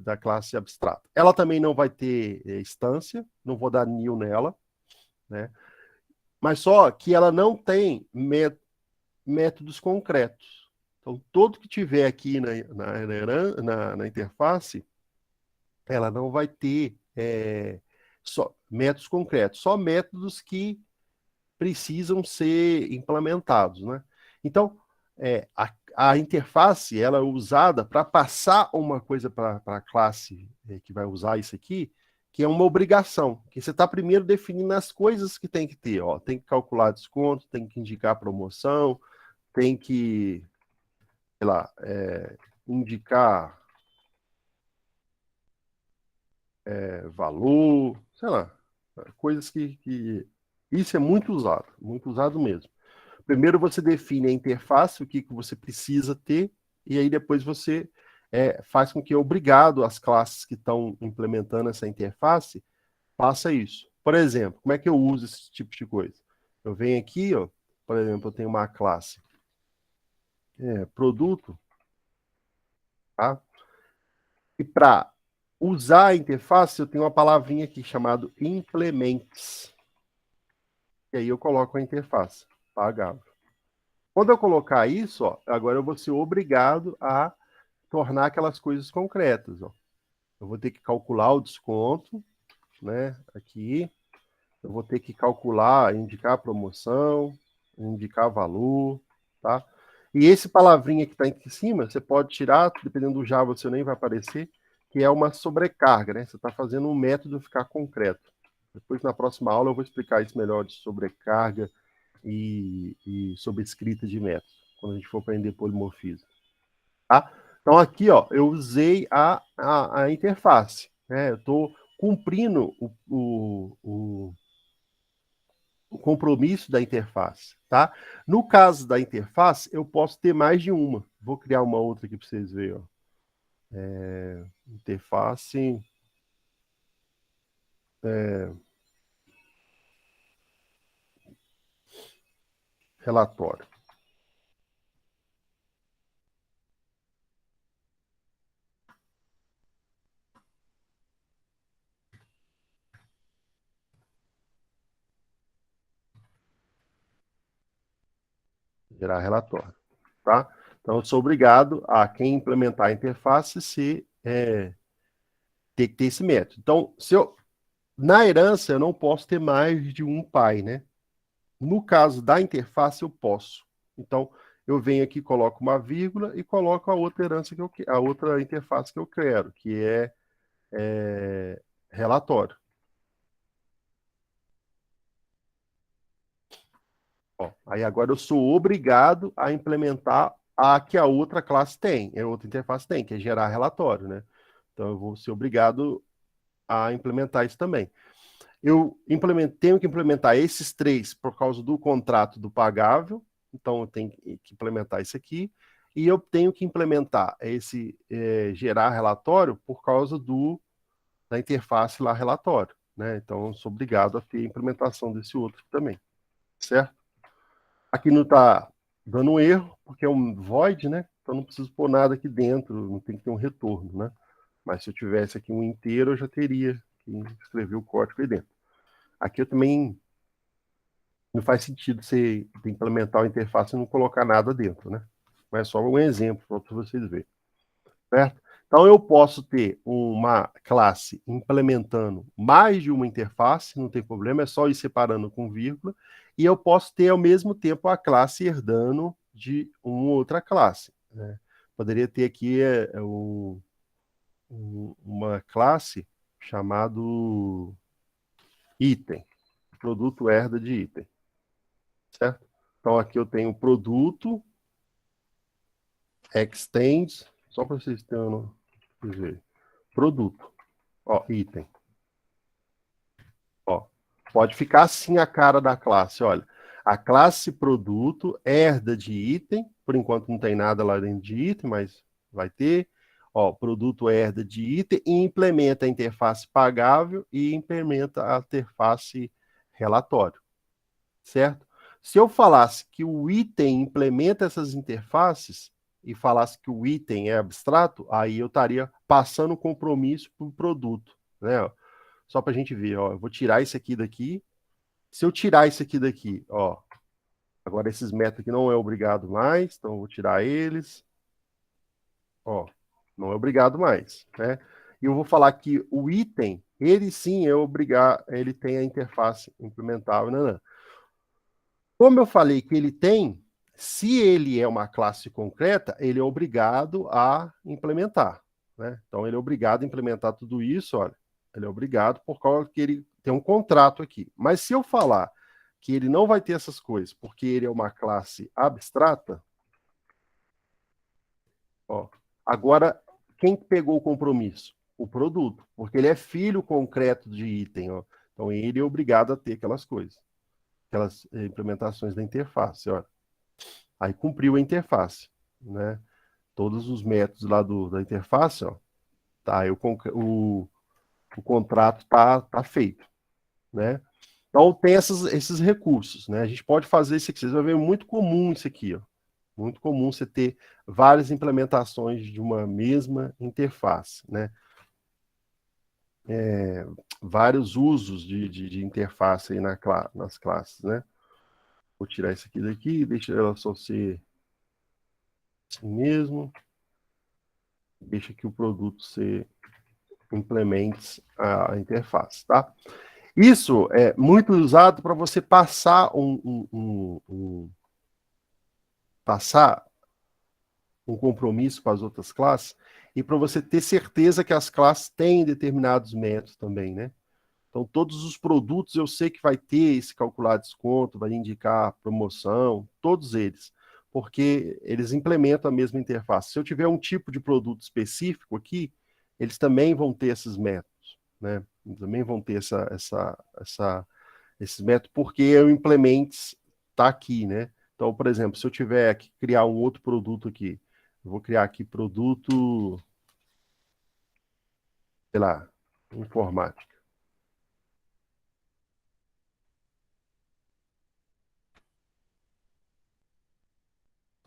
da classe abstrata? Ela também não vai ter instância, não vou dar new nela, né? Mas só que ela não tem métodos concretos. Então, todo que tiver aqui na interface, ela não vai ter só métodos concretos, só métodos que precisam ser implementados, né? Então, a interface ela é usada para passar uma coisa para a classe que vai usar isso aqui, que é uma obrigação, que você está primeiro definindo as coisas que tem que ter, ó, tem que calcular desconto, tem que indicar promoção, tem que, sei lá, indicar valor, sei lá, coisas que isso é muito usado mesmo. Primeiro você define a interface, o que você precisa ter, e aí depois você faz com que é obrigado as classes que estão implementando essa interface faça isso. Por exemplo, como é que eu uso esse tipo de coisa? Eu venho aqui, ó, por exemplo, eu tenho uma classe produto, tá? E para usar a interface, eu tenho uma palavrinha aqui chamada implements. E aí eu coloco a interface, pagável. Quando eu colocar isso, ó, agora eu vou ser obrigado a tornar aquelas coisas concretas. Ó. Eu vou ter que calcular o desconto, né? Aqui. Eu vou ter que calcular, indicar a promoção, indicar valor, tá? E esse palavrinha que está aqui em cima, você pode tirar, dependendo do Java, você nem vai aparecer, que é uma sobrecarga, né? Você está fazendo um método ficar concreto. Depois, na próxima aula, eu vou explicar isso melhor de sobrecarga e sobre escrita de métodos, quando a gente for aprender polimorfismo. Tá? Então, aqui, ó, eu usei a interface. Né? Eu estou cumprindo o compromisso da interface. Tá? No caso da interface, eu posso ter mais de uma. Vou criar uma outra aqui para vocês verem. Ó. Interface... relatório. Gerar relatório. Tá? Então, eu sou obrigado a quem implementar a interface ter que ter esse método. Então, na herança, eu não posso ter mais de um pai, né? No caso da interface, eu posso. Então, eu venho aqui, coloco uma vírgula e coloco a outra herança a outra interface que eu quero, que é relatório. Ó, aí agora eu sou obrigado a implementar a que a outra classe tem, a outra interface tem, que é gerar relatório, né? Então eu vou ser obrigado a implementar isso também. Eu tenho que implementar esses 3 por causa do contrato do pagável, então eu tenho que implementar isso aqui, e eu tenho que implementar esse gerar relatório por causa da interface lá relatório, né? Então eu sou obrigado a ter a implementação desse outro também, certo? Aqui não está dando erro, porque é um void, né? Então não preciso pôr nada aqui dentro, não tem que ter um retorno, né? Mas se eu tivesse aqui um inteiro, eu já teria que escrever o código aí dentro. Aqui eu também não faz sentido você implementar a interface e não colocar nada dentro, né? Mas é só um exemplo para vocês verem, certo? Então eu posso ter uma classe implementando mais de uma interface, não tem problema, é só ir separando com vírgula, e eu posso ter ao mesmo tempo a classe herdando de uma outra classe, né? Poderia ter aqui uma classe chamado item, produto herda de item, certo? Então aqui eu tenho produto, extends, só para vocês terem produto, ó, item. Ó, pode ficar assim a cara da classe, olha. A classe produto herda de item, por enquanto não tem nada lá dentro de item, mas vai ter. Ó, produto herda de item e implementa a interface pagável e implementa a interface relatório, certo? Se eu falasse que o item implementa essas interfaces e falasse que o item é abstrato, aí eu estaria passando o compromisso para o produto, né? Só para a gente ver, ó, eu vou tirar isso aqui daqui. Se eu tirar isso aqui daqui, ó, agora esses métodos aqui não é obrigado mais, então eu vou tirar eles. Ó, não é obrigado mais, né? E eu vou falar que o item, ele sim é obrigado, ele tem a interface implementável, né? Como eu falei que ele tem, se ele é uma classe concreta, ele é obrigado a implementar, né? Então ele é obrigado a implementar tudo isso, olha. Ele é obrigado por causa que ele tem um contrato aqui. Mas se eu falar que ele não vai ter essas coisas, porque ele é uma classe abstrata, ó, agora quem pegou o compromisso? O produto, porque ele é filho concreto de item, ó. Então ele é obrigado a ter aquelas coisas, aquelas implementações da interface, ó. Aí cumpriu a interface, né? Todos os métodos lá da interface, ó, tá, o contrato tá feito, né? Então tem esses recursos, né? A gente pode fazer isso aqui, vocês vão ver muito comum isso aqui, ó. Muito comum você ter várias implementações de uma mesma interface, né? Vários usos de interface aí nas classes, né? Vou tirar isso aqui daqui, deixa ela só ser assim mesmo. Deixa que o produto ser implemente a interface, tá? Isso é muito usado para você passar passar um compromisso para as outras classes e para você ter certeza que as classes têm determinados métodos também, né? Então, todos os produtos eu sei que vai ter esse calcular desconto, vai indicar promoção, todos eles, porque eles implementam a mesma interface. Se eu tiver um tipo de produto específico aqui, eles também vão ter esses métodos, né? Eles também vão ter esses métodos, porque eu implementes está aqui, né? Então, por exemplo, se eu tiver que criar um outro produto aqui, eu vou criar aqui produto, sei lá, informática.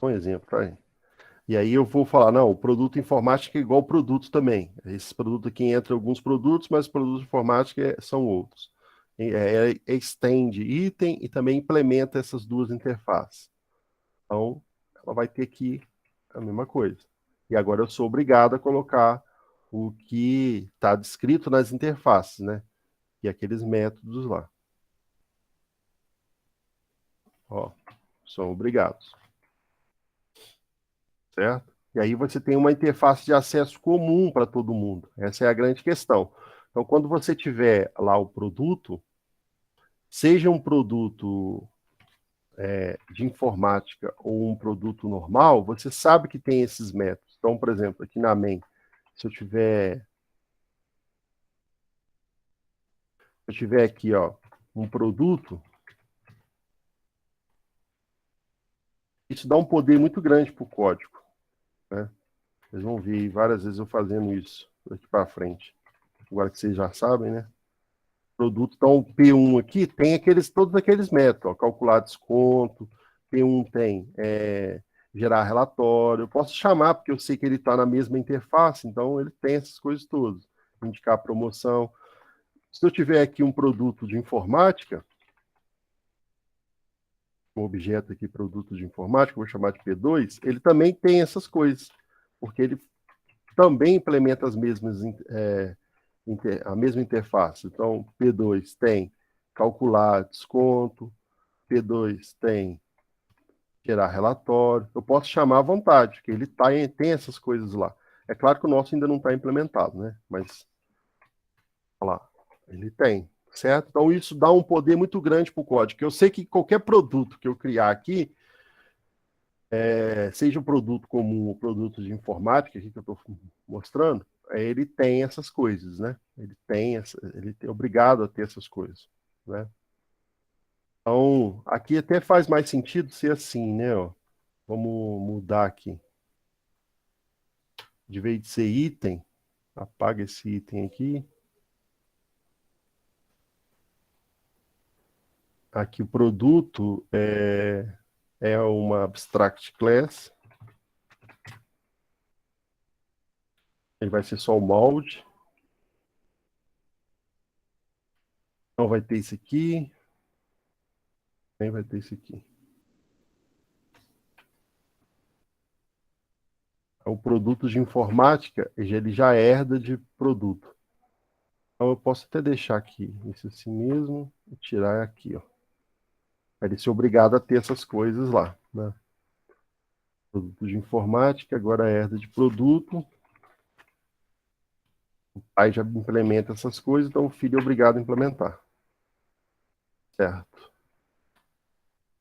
Um exemplo, tá? E aí eu vou falar, não, o produto informática é igual produto também. Esse produto aqui entra alguns produtos, mas produtos informática são outros. Extend item e também implementa essas duas interfaces. Então, ela vai ter aqui a mesma coisa. E agora eu sou obrigado a colocar o que está descrito nas interfaces, né? E aqueles métodos lá. Ó, são obrigados. Certo? E aí você tem uma interface de acesso comum para todo mundo. Essa é a grande questão. Então, quando você tiver lá o produto, seja um produto de informática ou um produto normal, você sabe que tem esses métodos. Então, por exemplo, aqui na main, se eu tiver eu tiver aqui, ó, um produto, isso dá um poder muito grande para o código, né? Vocês vão ver várias vezes eu fazendo isso daqui para frente. Agora que vocês já sabem, né? Produto, então o P1 aqui tem todos aqueles métodos, ó, calcular desconto, P1 tem gerar relatório, eu posso chamar porque eu sei que ele está na mesma interface, então ele tem essas coisas todas, indicar promoção. Se eu tiver aqui um produto de informática, um objeto aqui, produto de informática, vou chamar de P2, ele também tem essas coisas, porque ele também implementa as mesmas a mesma interface. Então, P2 tem calcular desconto, P2 tem gerar relatório. Eu posso chamar à vontade, que ele tem essas coisas lá. É claro que o nosso ainda não está implementado, né? Mas, olha lá, ele tem, certo? Então, isso dá um poder muito grande para o código. Eu sei que qualquer produto que eu criar aqui, seja um produto comum ou produto de informática, aqui que eu estou mostrando, ele tem essas coisas, né? Ele é obrigado a ter essas coisas, né? Então, aqui até faz mais sentido ser assim, né? Ó, vamos mudar aqui. De vez de ser item, apaga esse item aqui. Aqui o produto é uma abstract class. Ele vai ser só o molde. Não vai ter esse aqui. Nem vai ter esse aqui. O produto de informática, ele já herda de produto. Então eu posso até deixar aqui isso assim mesmo e tirar aqui, ó. Ele ser obrigado a ter essas coisas lá, né? Produto de informática, agora herda de produto. O pai já implementa essas coisas, então o filho é obrigado a implementar. Certo.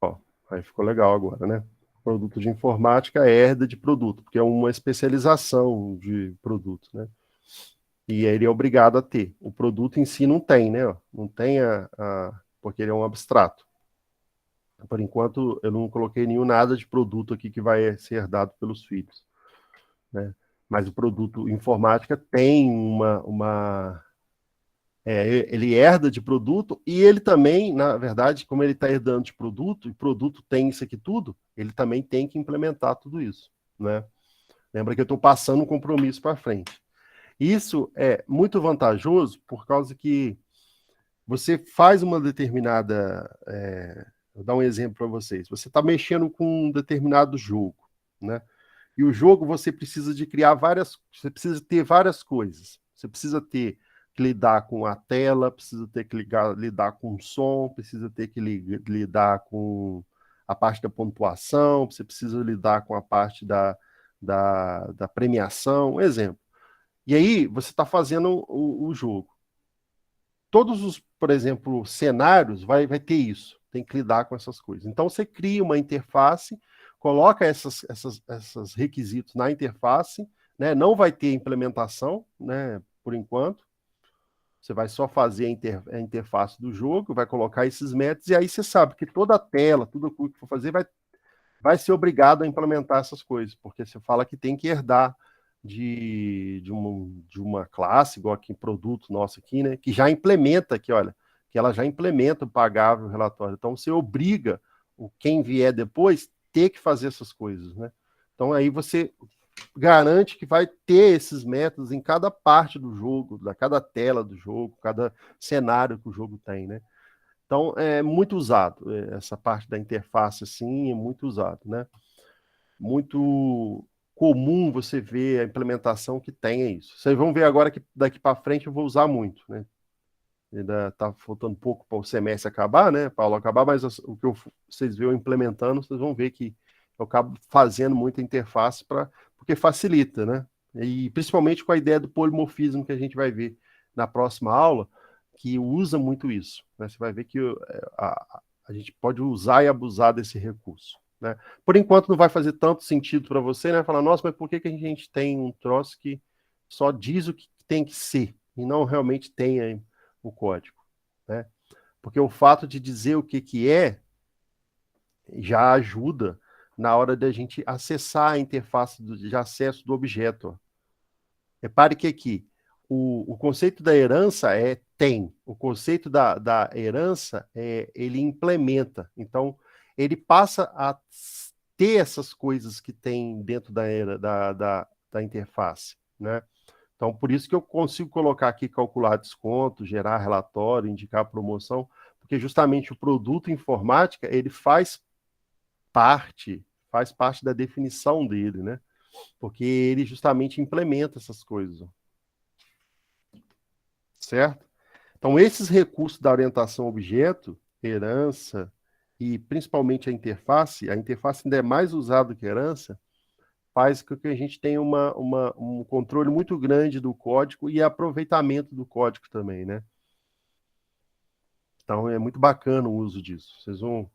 Ó, aí ficou legal agora, né? Produto de informática é herda de produto, porque é uma especialização de produto, né? E ele é obrigado a ter. O produto em si não tem, né? Não tem porque ele é um abstrato. Por enquanto, eu não coloquei nenhum nada de produto aqui que vai ser herdado pelos filhos, né? Mas o produto informática tem ele herda de produto e ele também, na verdade, como ele está herdando de produto, e produto tem isso aqui tudo, ele também tem que implementar tudo isso, né? Lembra que eu estou passando um compromisso para frente. Isso é muito vantajoso por causa que você faz uma determinada... vou dar um exemplo para vocês. Você está mexendo com um determinado jogo, né? E o jogo você precisa de criar você precisa ter várias coisas. Você precisa ter que lidar com a tela, precisa ter que lidar com o som, precisa ter que lidar com a parte da pontuação, você precisa lidar com a parte da premiação, exemplo. E aí você está fazendo o jogo. Todos os, por exemplo, cenários vai ter isso, tem que lidar com essas coisas. Então você cria uma interface, coloca esses requisitos na interface, né? Não vai ter implementação, né? Por enquanto. Você vai só fazer a interface do jogo, vai colocar esses métodos, e aí você sabe que toda a tela, tudo o que for fazer, vai ser obrigado a implementar essas coisas, porque você fala que tem que herdar de uma classe, igual aqui em produto nosso aqui, né, que já implementa aqui, olha, que ela já implementa o pagável, o relatório. Então você obriga quem vier depois ter que fazer essas coisas, né? Então aí você garante que vai ter esses métodos em cada parte do jogo, cada tela do jogo, cada cenário que o jogo tem, né? Então é muito usado, essa parte da interface assim, é muito usado, né? Muito comum você ver a implementação que tenha isso. Vocês vão ver agora que daqui para frente eu vou usar muito, né? Ainda está faltando pouco para o semestre acabar, né? Para a aula acabar, mas o que vocês veem eu implementando, vocês vão ver que eu acabo fazendo muita interface porque facilita, né? E principalmente com a ideia do polimorfismo que a gente vai ver na próxima aula, que usa muito isso, né? Você vai ver que a gente pode usar e abusar desse recurso, né? Por enquanto não vai fazer tanto sentido para você, né? Falar, nossa, mas por que a gente tem um troço que só diz o que tem que ser e não realmente tem o código? Porque o fato de dizer o que é já ajuda na hora da gente acessar a interface de acesso do objeto. Ó. Repare que aqui, o conceito da herança é tem, o conceito da herança ele implementa. Então, ele passa a ter essas coisas que tem dentro da interface, né? Então, por isso que eu consigo colocar aqui, calcular desconto, gerar relatório, indicar promoção, porque justamente o produto informática, ele faz parte da definição dele, né? Porque ele justamente implementa essas coisas, certo? Então, esses recursos da orientação a objeto, herança e principalmente a interface ainda é mais usada que a herança, faz com que a gente tenha um controle muito grande do código e aproveitamento do código também, né? Então, é muito bacana o uso disso. Vocês vão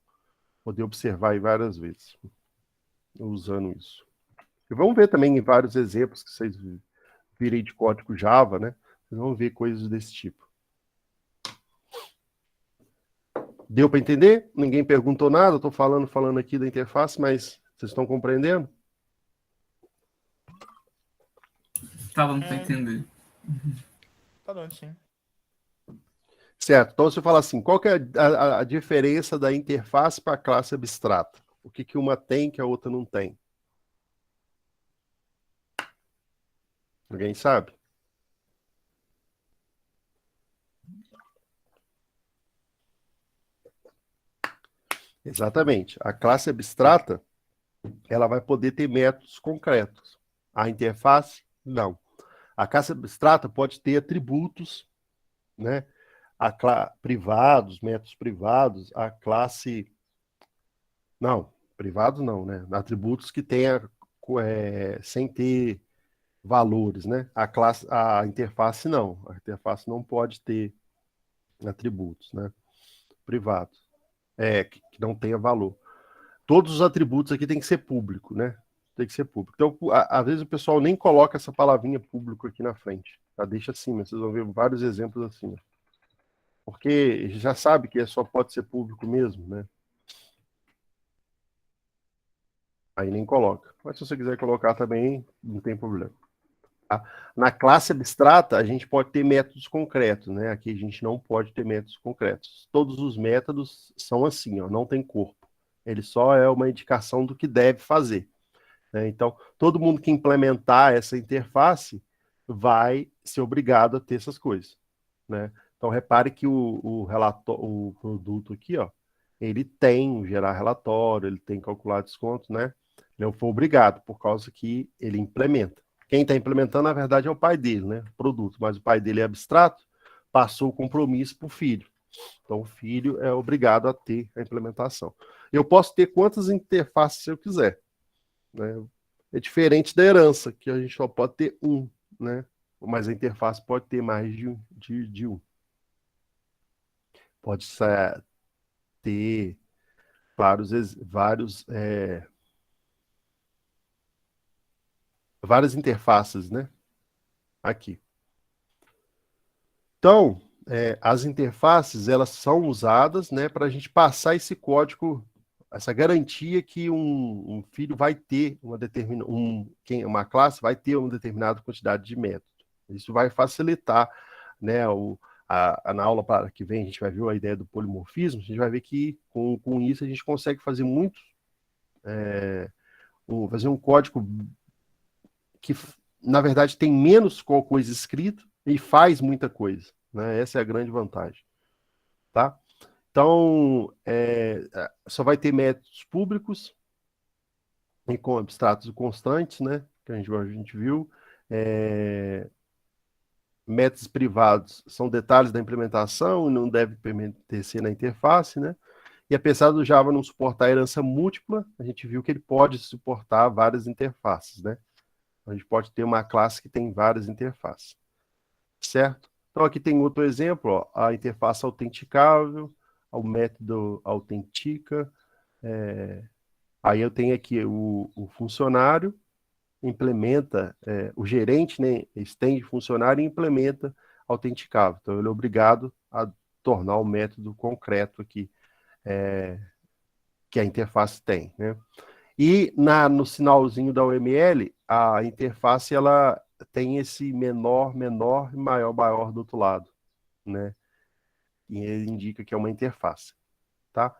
poder observar aí várias vezes usando isso. E vamos ver também em vários exemplos que vocês virem de código Java, né? Vocês vão ver coisas desse tipo. Deu para entender? Ninguém perguntou nada, estou falando aqui da interface, mas vocês estão compreendendo? Tá dando para entender. Tá dando, sim. Certo. Então, você fala assim, qual que é a diferença da interface para a classe abstrata? O que uma tem que a outra não tem? Alguém sabe? Exatamente. A classe abstrata, ela vai poder ter métodos concretos. A interface, não. A classe abstrata pode ter atributos, né? Privados, métodos privados, a classe... Não, privados não, né? Atributos que tenha sem ter valores, né? A interface não. A interface não pode ter atributos, né? Privados. Que não tenha valor. Todos os atributos aqui tem que ser público, né? Tem que ser público. Então, às vezes o pessoal nem coloca essa palavrinha público aqui na frente. Tá? Deixa assim, mas vocês vão ver vários exemplos assim. Porque já sabe que só pode ser público mesmo, né? Aí nem coloca. Mas se você quiser colocar também, não tem problema. Tá? Na classe abstrata, a gente pode ter métodos concretos, né? Aqui a gente não pode ter métodos concretos. Todos os métodos são assim, ó, não tem corpo. Ele só é uma indicação do que deve fazer. Né? Então, todo mundo que implementar essa interface vai ser obrigado a ter essas coisas. Né? Então, repare que o produto aqui, ó, ele tem gerar relatório, ele tem calcular desconto, né? Ele foi obrigado, por causa que ele implementa. Quem está implementando, na verdade, é o pai dele, né? O produto, mas o pai dele é abstrato, passou o compromisso para o filho. Então, o filho é obrigado a ter a implementação. Eu posso ter quantas interfaces eu quiser. Né? É diferente da herança, que a gente só pode ter um, né? Mas a interface pode ter mais de um. Pode ter várias interfaces, né? Aqui. Então, as interfaces, elas são usadas, né, para a gente passar esse código, essa garantia que um filho vai ter uma classe vai ter uma determinada quantidade de métodos. Isso vai facilitar, né, na aula para que vem a gente vai ver a ideia do polimorfismo, a gente vai ver que com isso a gente consegue fazer fazer um código que, na verdade, tem menos coisa escrita e faz muita coisa. Né? Essa é a grande vantagem. Tá? Então, só vai ter métodos públicos e com abstratos e constantes, né? Que a gente viu. Métodos privados são detalhes da implementação e não deve permanecer na interface, né? E apesar do Java não suportar herança múltipla, a gente viu que ele pode suportar várias interfaces, né? A gente pode ter uma classe que tem várias interfaces, certo? Então aqui tem outro exemplo, ó, a interface autenticável, o método autentica, aí eu tenho aqui o funcionário, implementa, o gerente, né, estende funcionário e implementa autenticável. Então ele é obrigado a tornar o método concreto aqui que a interface tem, né? E no sinalzinho da UML, a interface ela tem esse menor, menor e maior, maior do outro lado, né? E ele indica que é uma interface, tá?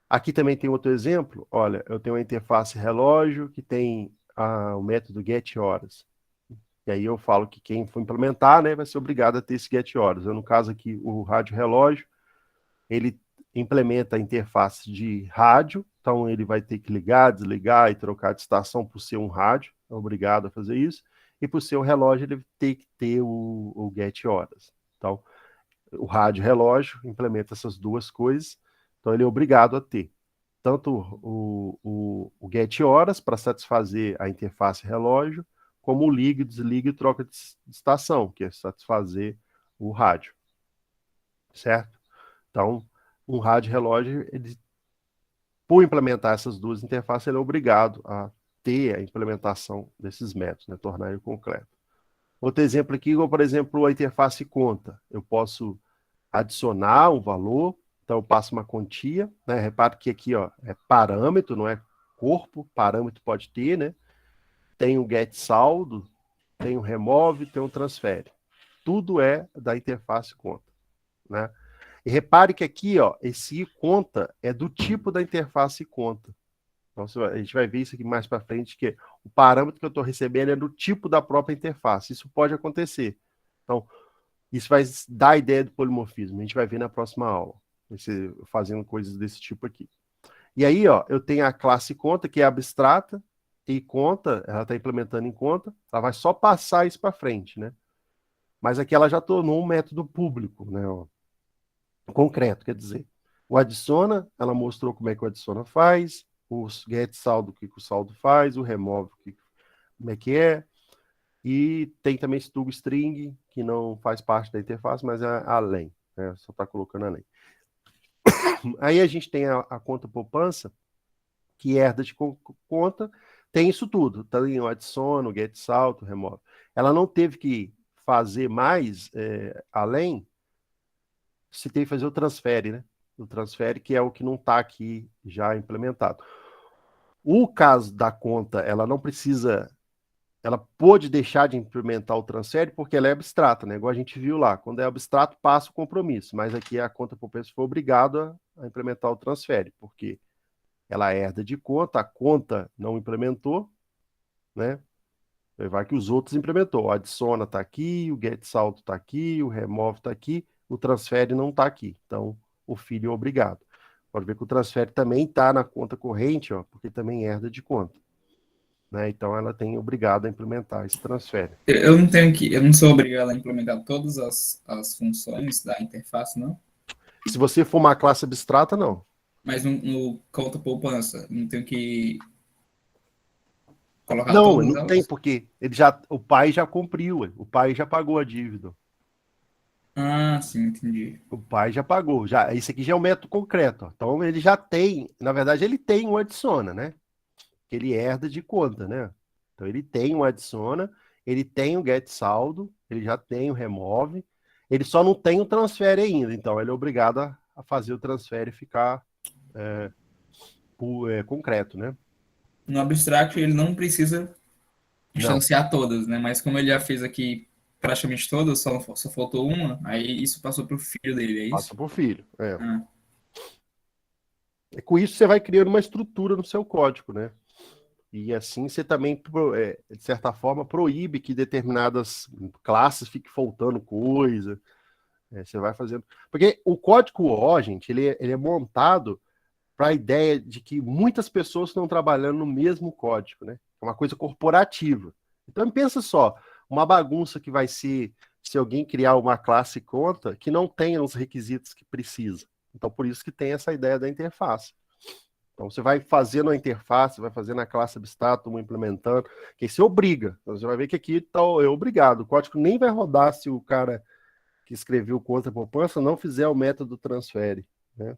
Aqui também tem outro exemplo. Olha, eu tenho uma interface relógio que tem o método getHoras. E aí eu falo que quem for implementar, né, vai ser obrigado a ter esse getHoras. No caso aqui, o rádio relógio, ele implementa a interface de rádio, então ele vai ter que ligar, desligar e trocar de estação por ser um rádio, é obrigado a fazer isso, e por ser um relógio ele tem que ter o getHoras. Então, o rádio relógio implementa essas duas coisas, então ele é obrigado a ter tanto o getHoras para satisfazer a interface relógio, como o liga, desliga e troca de estação, que é satisfazer o rádio, certo? Então, um rádio relógio, ele, por implementar essas duas interfaces, ele é obrigado a ter a implementação desses métodos, né, tornar ele concreto. Outro exemplo aqui, por exemplo, a interface conta. Eu posso adicionar um valor, então eu passo uma quantia, né? Repare que aqui, ó, é parâmetro, não é corpo, parâmetro pode ter, né? Tem o get saldo, tem o remove, tem o transfere. Tudo é da interface conta, né? E repare que aqui, ó, esse conta é do tipo da interface conta. Então, a gente vai ver isso aqui mais para frente, que o parâmetro que eu estou recebendo é do tipo da própria interface. Isso pode acontecer. Então, isso vai dar a ideia do polimorfismo. A gente vai ver na próxima aula, fazendo coisas desse tipo aqui. E aí, ó, eu tenho a classe conta, que é abstrata, e conta, ela está implementando em conta, ela vai só passar isso para frente, né? Mas aqui ela já tornou um método público, né? Ó, concreto, quer dizer. O adiciona, ela mostrou como é que o adiciona faz, o get saldo, o que o saldo faz, o remove, como é que é, e tem também esse string, que não faz parte da interface, mas é além, né? Só está colocando além. Aí a gente tem a conta poupança, que herda de conta, tem isso tudo, tem o adiciona, o get saldo, o remove. Ela não teve que fazer mais além, se tem que fazer o transfere, né? O transfere, que é o que não está aqui já implementado. O caso da conta, ela não precisa, ela pode deixar de implementar o transfere porque ela é abstrata, né? Igual a gente viu lá, quando é abstrato passa o compromisso, mas aqui a conta poupança foi obrigada a implementar o transfere, porque ela herda de conta, a conta não implementou, né? Vai que os outros implementou. O adiciona está aqui, o get saldo está aqui, o remove está aqui, o transfere não está aqui. Então, o filho é obrigado. Pode ver que o transfere também está na conta corrente, ó, porque também herda de conta, né? Então, ela tem obrigado a implementar esse transfere. Eu não sou obrigado a implementar todas as funções da interface, não? Se você for uma classe abstrata, não. Mas no conta poupança, não tenho que colocar Não, todas não tem, elas? porque o pai já cumpriu, o pai já pagou a dívida. Ah, sim, entendi. O pai já pagou. Já, esse aqui já é um método concreto. Ó. Então ele já tem, na verdade, ele tem um adiciona, né? Que ele herda de conta, né? Então ele tem um adiciona, ele tem o get saldo, ele já tem o remove, ele só não tem o transfere ainda. Então ele é obrigado a fazer o transfere ficar concreto, né? No abstract, ele não precisa Não, instanciar todas, né? Mas como ele já fez aqui praticamente todas, só faltou uma, aí isso passou pro filho dele, é passa isso? por filho. Ah, E com isso você vai criando uma estrutura no seu código, né? E assim você também, de certa forma, proíbe que determinadas classes fiquem faltando coisa. Você vai fazendo. Porque o código O, gente, ele é montado para a ideia de que muitas pessoas estão trabalhando no mesmo código, né? É uma coisa corporativa. Então pensa só, uma bagunça que vai ser se alguém criar uma classe conta que não tenha os requisitos que precisa. Então por isso que tem essa ideia da interface. Então você vai fazendo a interface, vai fazendo a classe abstrata, implementando, que aí você obriga. Então, você vai ver que aqui tá, é obrigado. O código nem vai rodar se o cara que escreveu contra poupança não fizer o método transfere, né?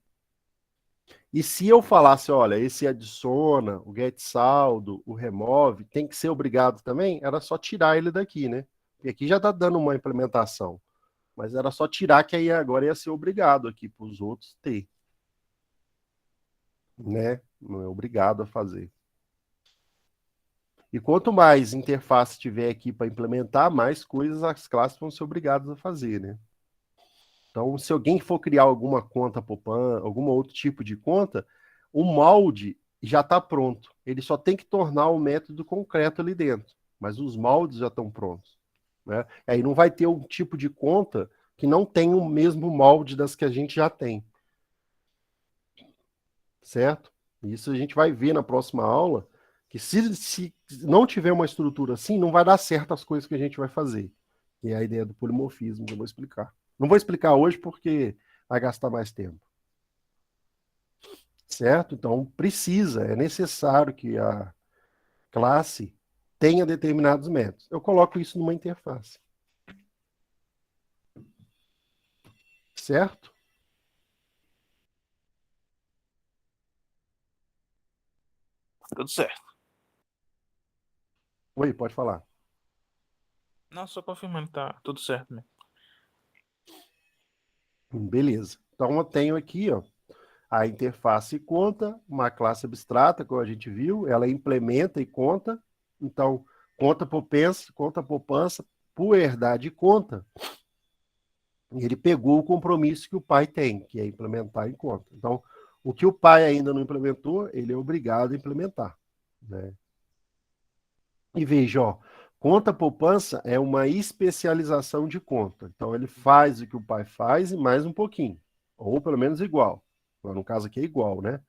E se eu falasse, olha, esse adiciona, o get saldo, o remove, tem que ser obrigado também, era só tirar ele daqui, né? E aqui já está dando uma implementação. Mas era só tirar que aí agora ia ser obrigado aqui para os outros ter. Né? Não é obrigado a fazer. E quanto mais interface tiver aqui para implementar, mais coisas as classes vão ser obrigadas a fazer, né? Então, se alguém for criar alguma conta Popan, algum outro tipo de conta, o molde já está pronto. Ele só tem que tornar o método concreto ali dentro. Mas os moldes já estão prontos. Né? Aí não vai ter um tipo de conta que não tem o mesmo molde das que a gente já tem. Certo? Isso a gente vai ver na próxima aula, que se não tiver uma estrutura assim, não vai dar certo as coisas que a gente vai fazer. E é a ideia do polimorfismo que eu vou explicar. Não vou explicar hoje porque vai gastar mais tempo. Certo? Então, é necessário que a classe tenha determinados métodos. Eu coloco isso numa interface. Certo? Tudo certo. Oi, pode falar. Não, só confirmando, tá tudo certo, né? Beleza. Então, eu tenho aqui, ó, a interface conta, uma classe abstrata, como a gente viu, ela implementa e conta. Então, conta poupança, por herdade conta. Ele pegou o compromisso que o pai tem, que é implementar em conta. Então, o que o pai ainda não implementou, ele é obrigado a implementar. Né? E veja, ó, conta poupança é uma especialização de conta. Então, ele faz o que o pai faz e mais um pouquinho, ou pelo menos igual. No caso aqui é igual, né?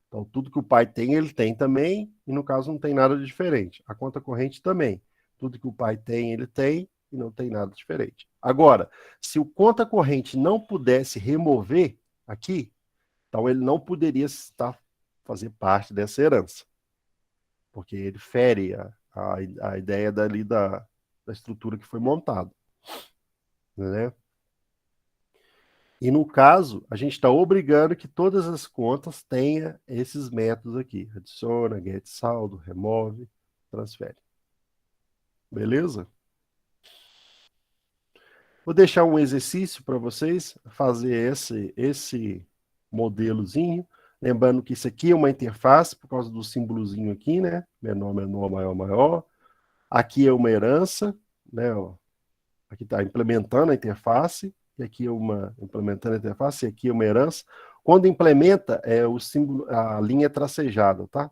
Então, tudo que o pai tem, ele tem também, e no caso não tem nada de diferente. A conta corrente também. Tudo que o pai tem, ele tem, e não tem nada diferente. Agora, se o conta corrente não pudesse remover aqui, então ele não poderia fazer parte dessa herança, porque ele fere a ideia dali da estrutura que foi montada. Né? E no caso, a gente está obrigando que todas as contas tenham esses métodos aqui. Adiciona, get saldo, remove, transfere. Beleza? Vou deixar um exercício para vocês fazer esse modelozinho. Lembrando que isso aqui é uma interface, por causa do símbolozinho aqui, né? Menor, menor, maior, maior. Aqui é uma herança, né? Ó. Aqui está implementando a interface, e aqui é uma implementando a interface, e aqui é uma herança. Quando implementa, o símbolo, a linha é tracejada, tá?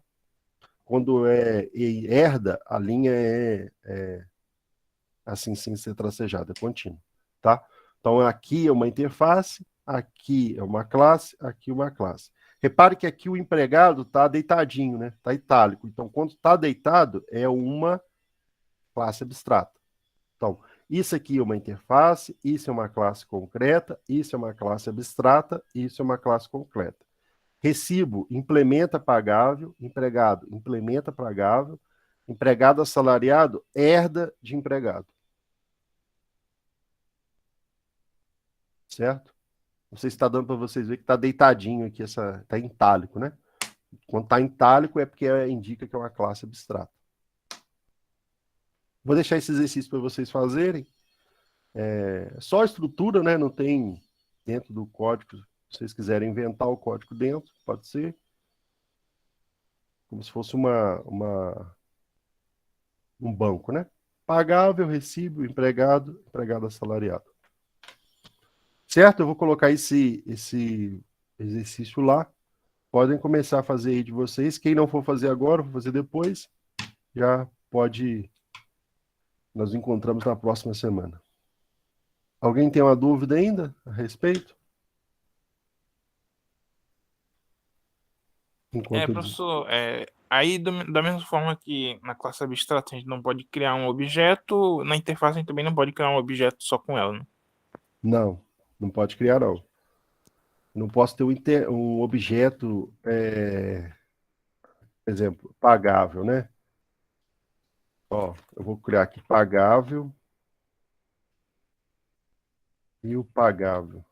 Quando herda, a linha é assim, sem ser tracejada, é contínua, tá? Então, aqui é uma interface, aqui é uma classe, aqui uma classe. Repare que aqui o empregado está deitadinho, né? Está itálico. Então, quando está deitado, é uma classe abstrata. Então, isso aqui é uma interface, isso é uma classe concreta, isso é uma classe abstrata, isso é uma classe concreta. Recibo, implementa pagável, empregado, implementa pagável, empregado assalariado, herda de empregado. Certo? Não sei se está dando para vocês ver que está deitadinho aqui, está em itálico, né? Quando está em itálico é porque indica que é uma classe abstrata. Vou deixar esse exercício para vocês fazerem. Só a estrutura, né? Não tem dentro do código. Se vocês quiserem inventar o código dentro, pode ser. Como se fosse um banco, né? Pagável, recibo, empregado, empregado assalariado. Certo? Eu vou colocar esse exercício lá. Podem começar a fazer aí de vocês. Quem não for fazer agora, for fazer depois, já pode. Nós nos encontramos na próxima semana. Alguém tem uma dúvida ainda a respeito? Enquanto eu... Professor, aí da mesma forma que na classe abstrata a gente não pode criar um objeto, na interface a gente também não pode criar um objeto só com ela, né? Não, não pode criar, não. Não posso ter um objeto, por exemplo, pagável, né? Ó, eu vou criar aqui pagável e o pagável.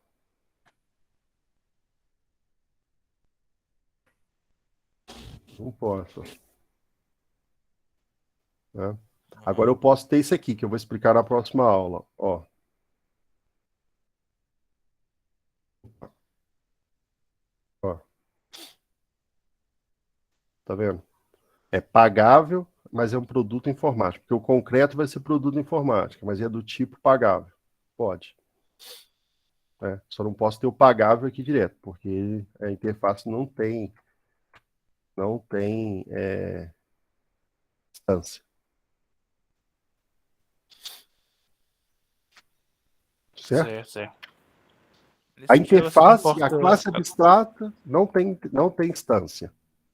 Não posso. Né? Agora eu posso ter isso aqui, que eu vou explicar na próxima aula. Ó, Tá vendo? É pagável, mas é um produto informático. Porque o concreto vai ser produto informático, mas é do tipo pagável. Pode. Só não posso ter o pagável aqui direto, porque a interface não tem instância. Certo? Certo, certo. A Nesse sentido, ela se interface, a comporta. classe abstrata, não tem instância.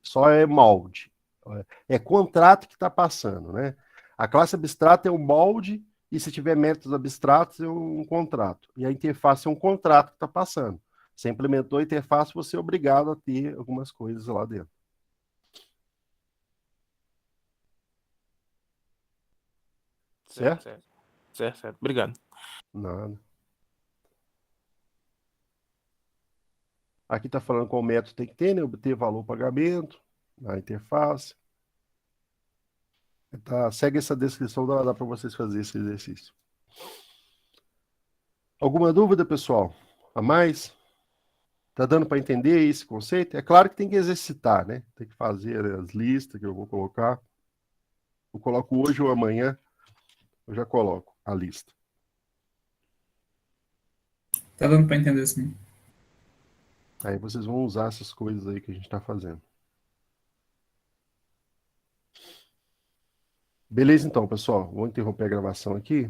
Só é molde. É contrato que está passando, né? A classe abstrata é um molde, e se tiver métodos abstratos, é um contrato. E a interface é um contrato que está passando. Você implementou a interface, você é obrigado a ter algumas coisas lá dentro. Certo, Certo? certo. Certo, certo. Obrigado. Nada. Aqui está falando qual método tem que ter, né? Obter valor pagamento, na interface. Tá, segue essa descrição, dá para vocês fazerem esse exercício. Alguma dúvida, pessoal? A mais? Tá dando para entender esse conceito? É claro que tem que exercitar, né? Tem que fazer as listas que eu vou colocar. Eu coloco hoje ou amanhã, eu já coloco a lista. Tá dando para entender assim. Aí vocês vão usar essas coisas aí que a gente está fazendo. Beleza, então, pessoal. Vou interromper a gravação aqui.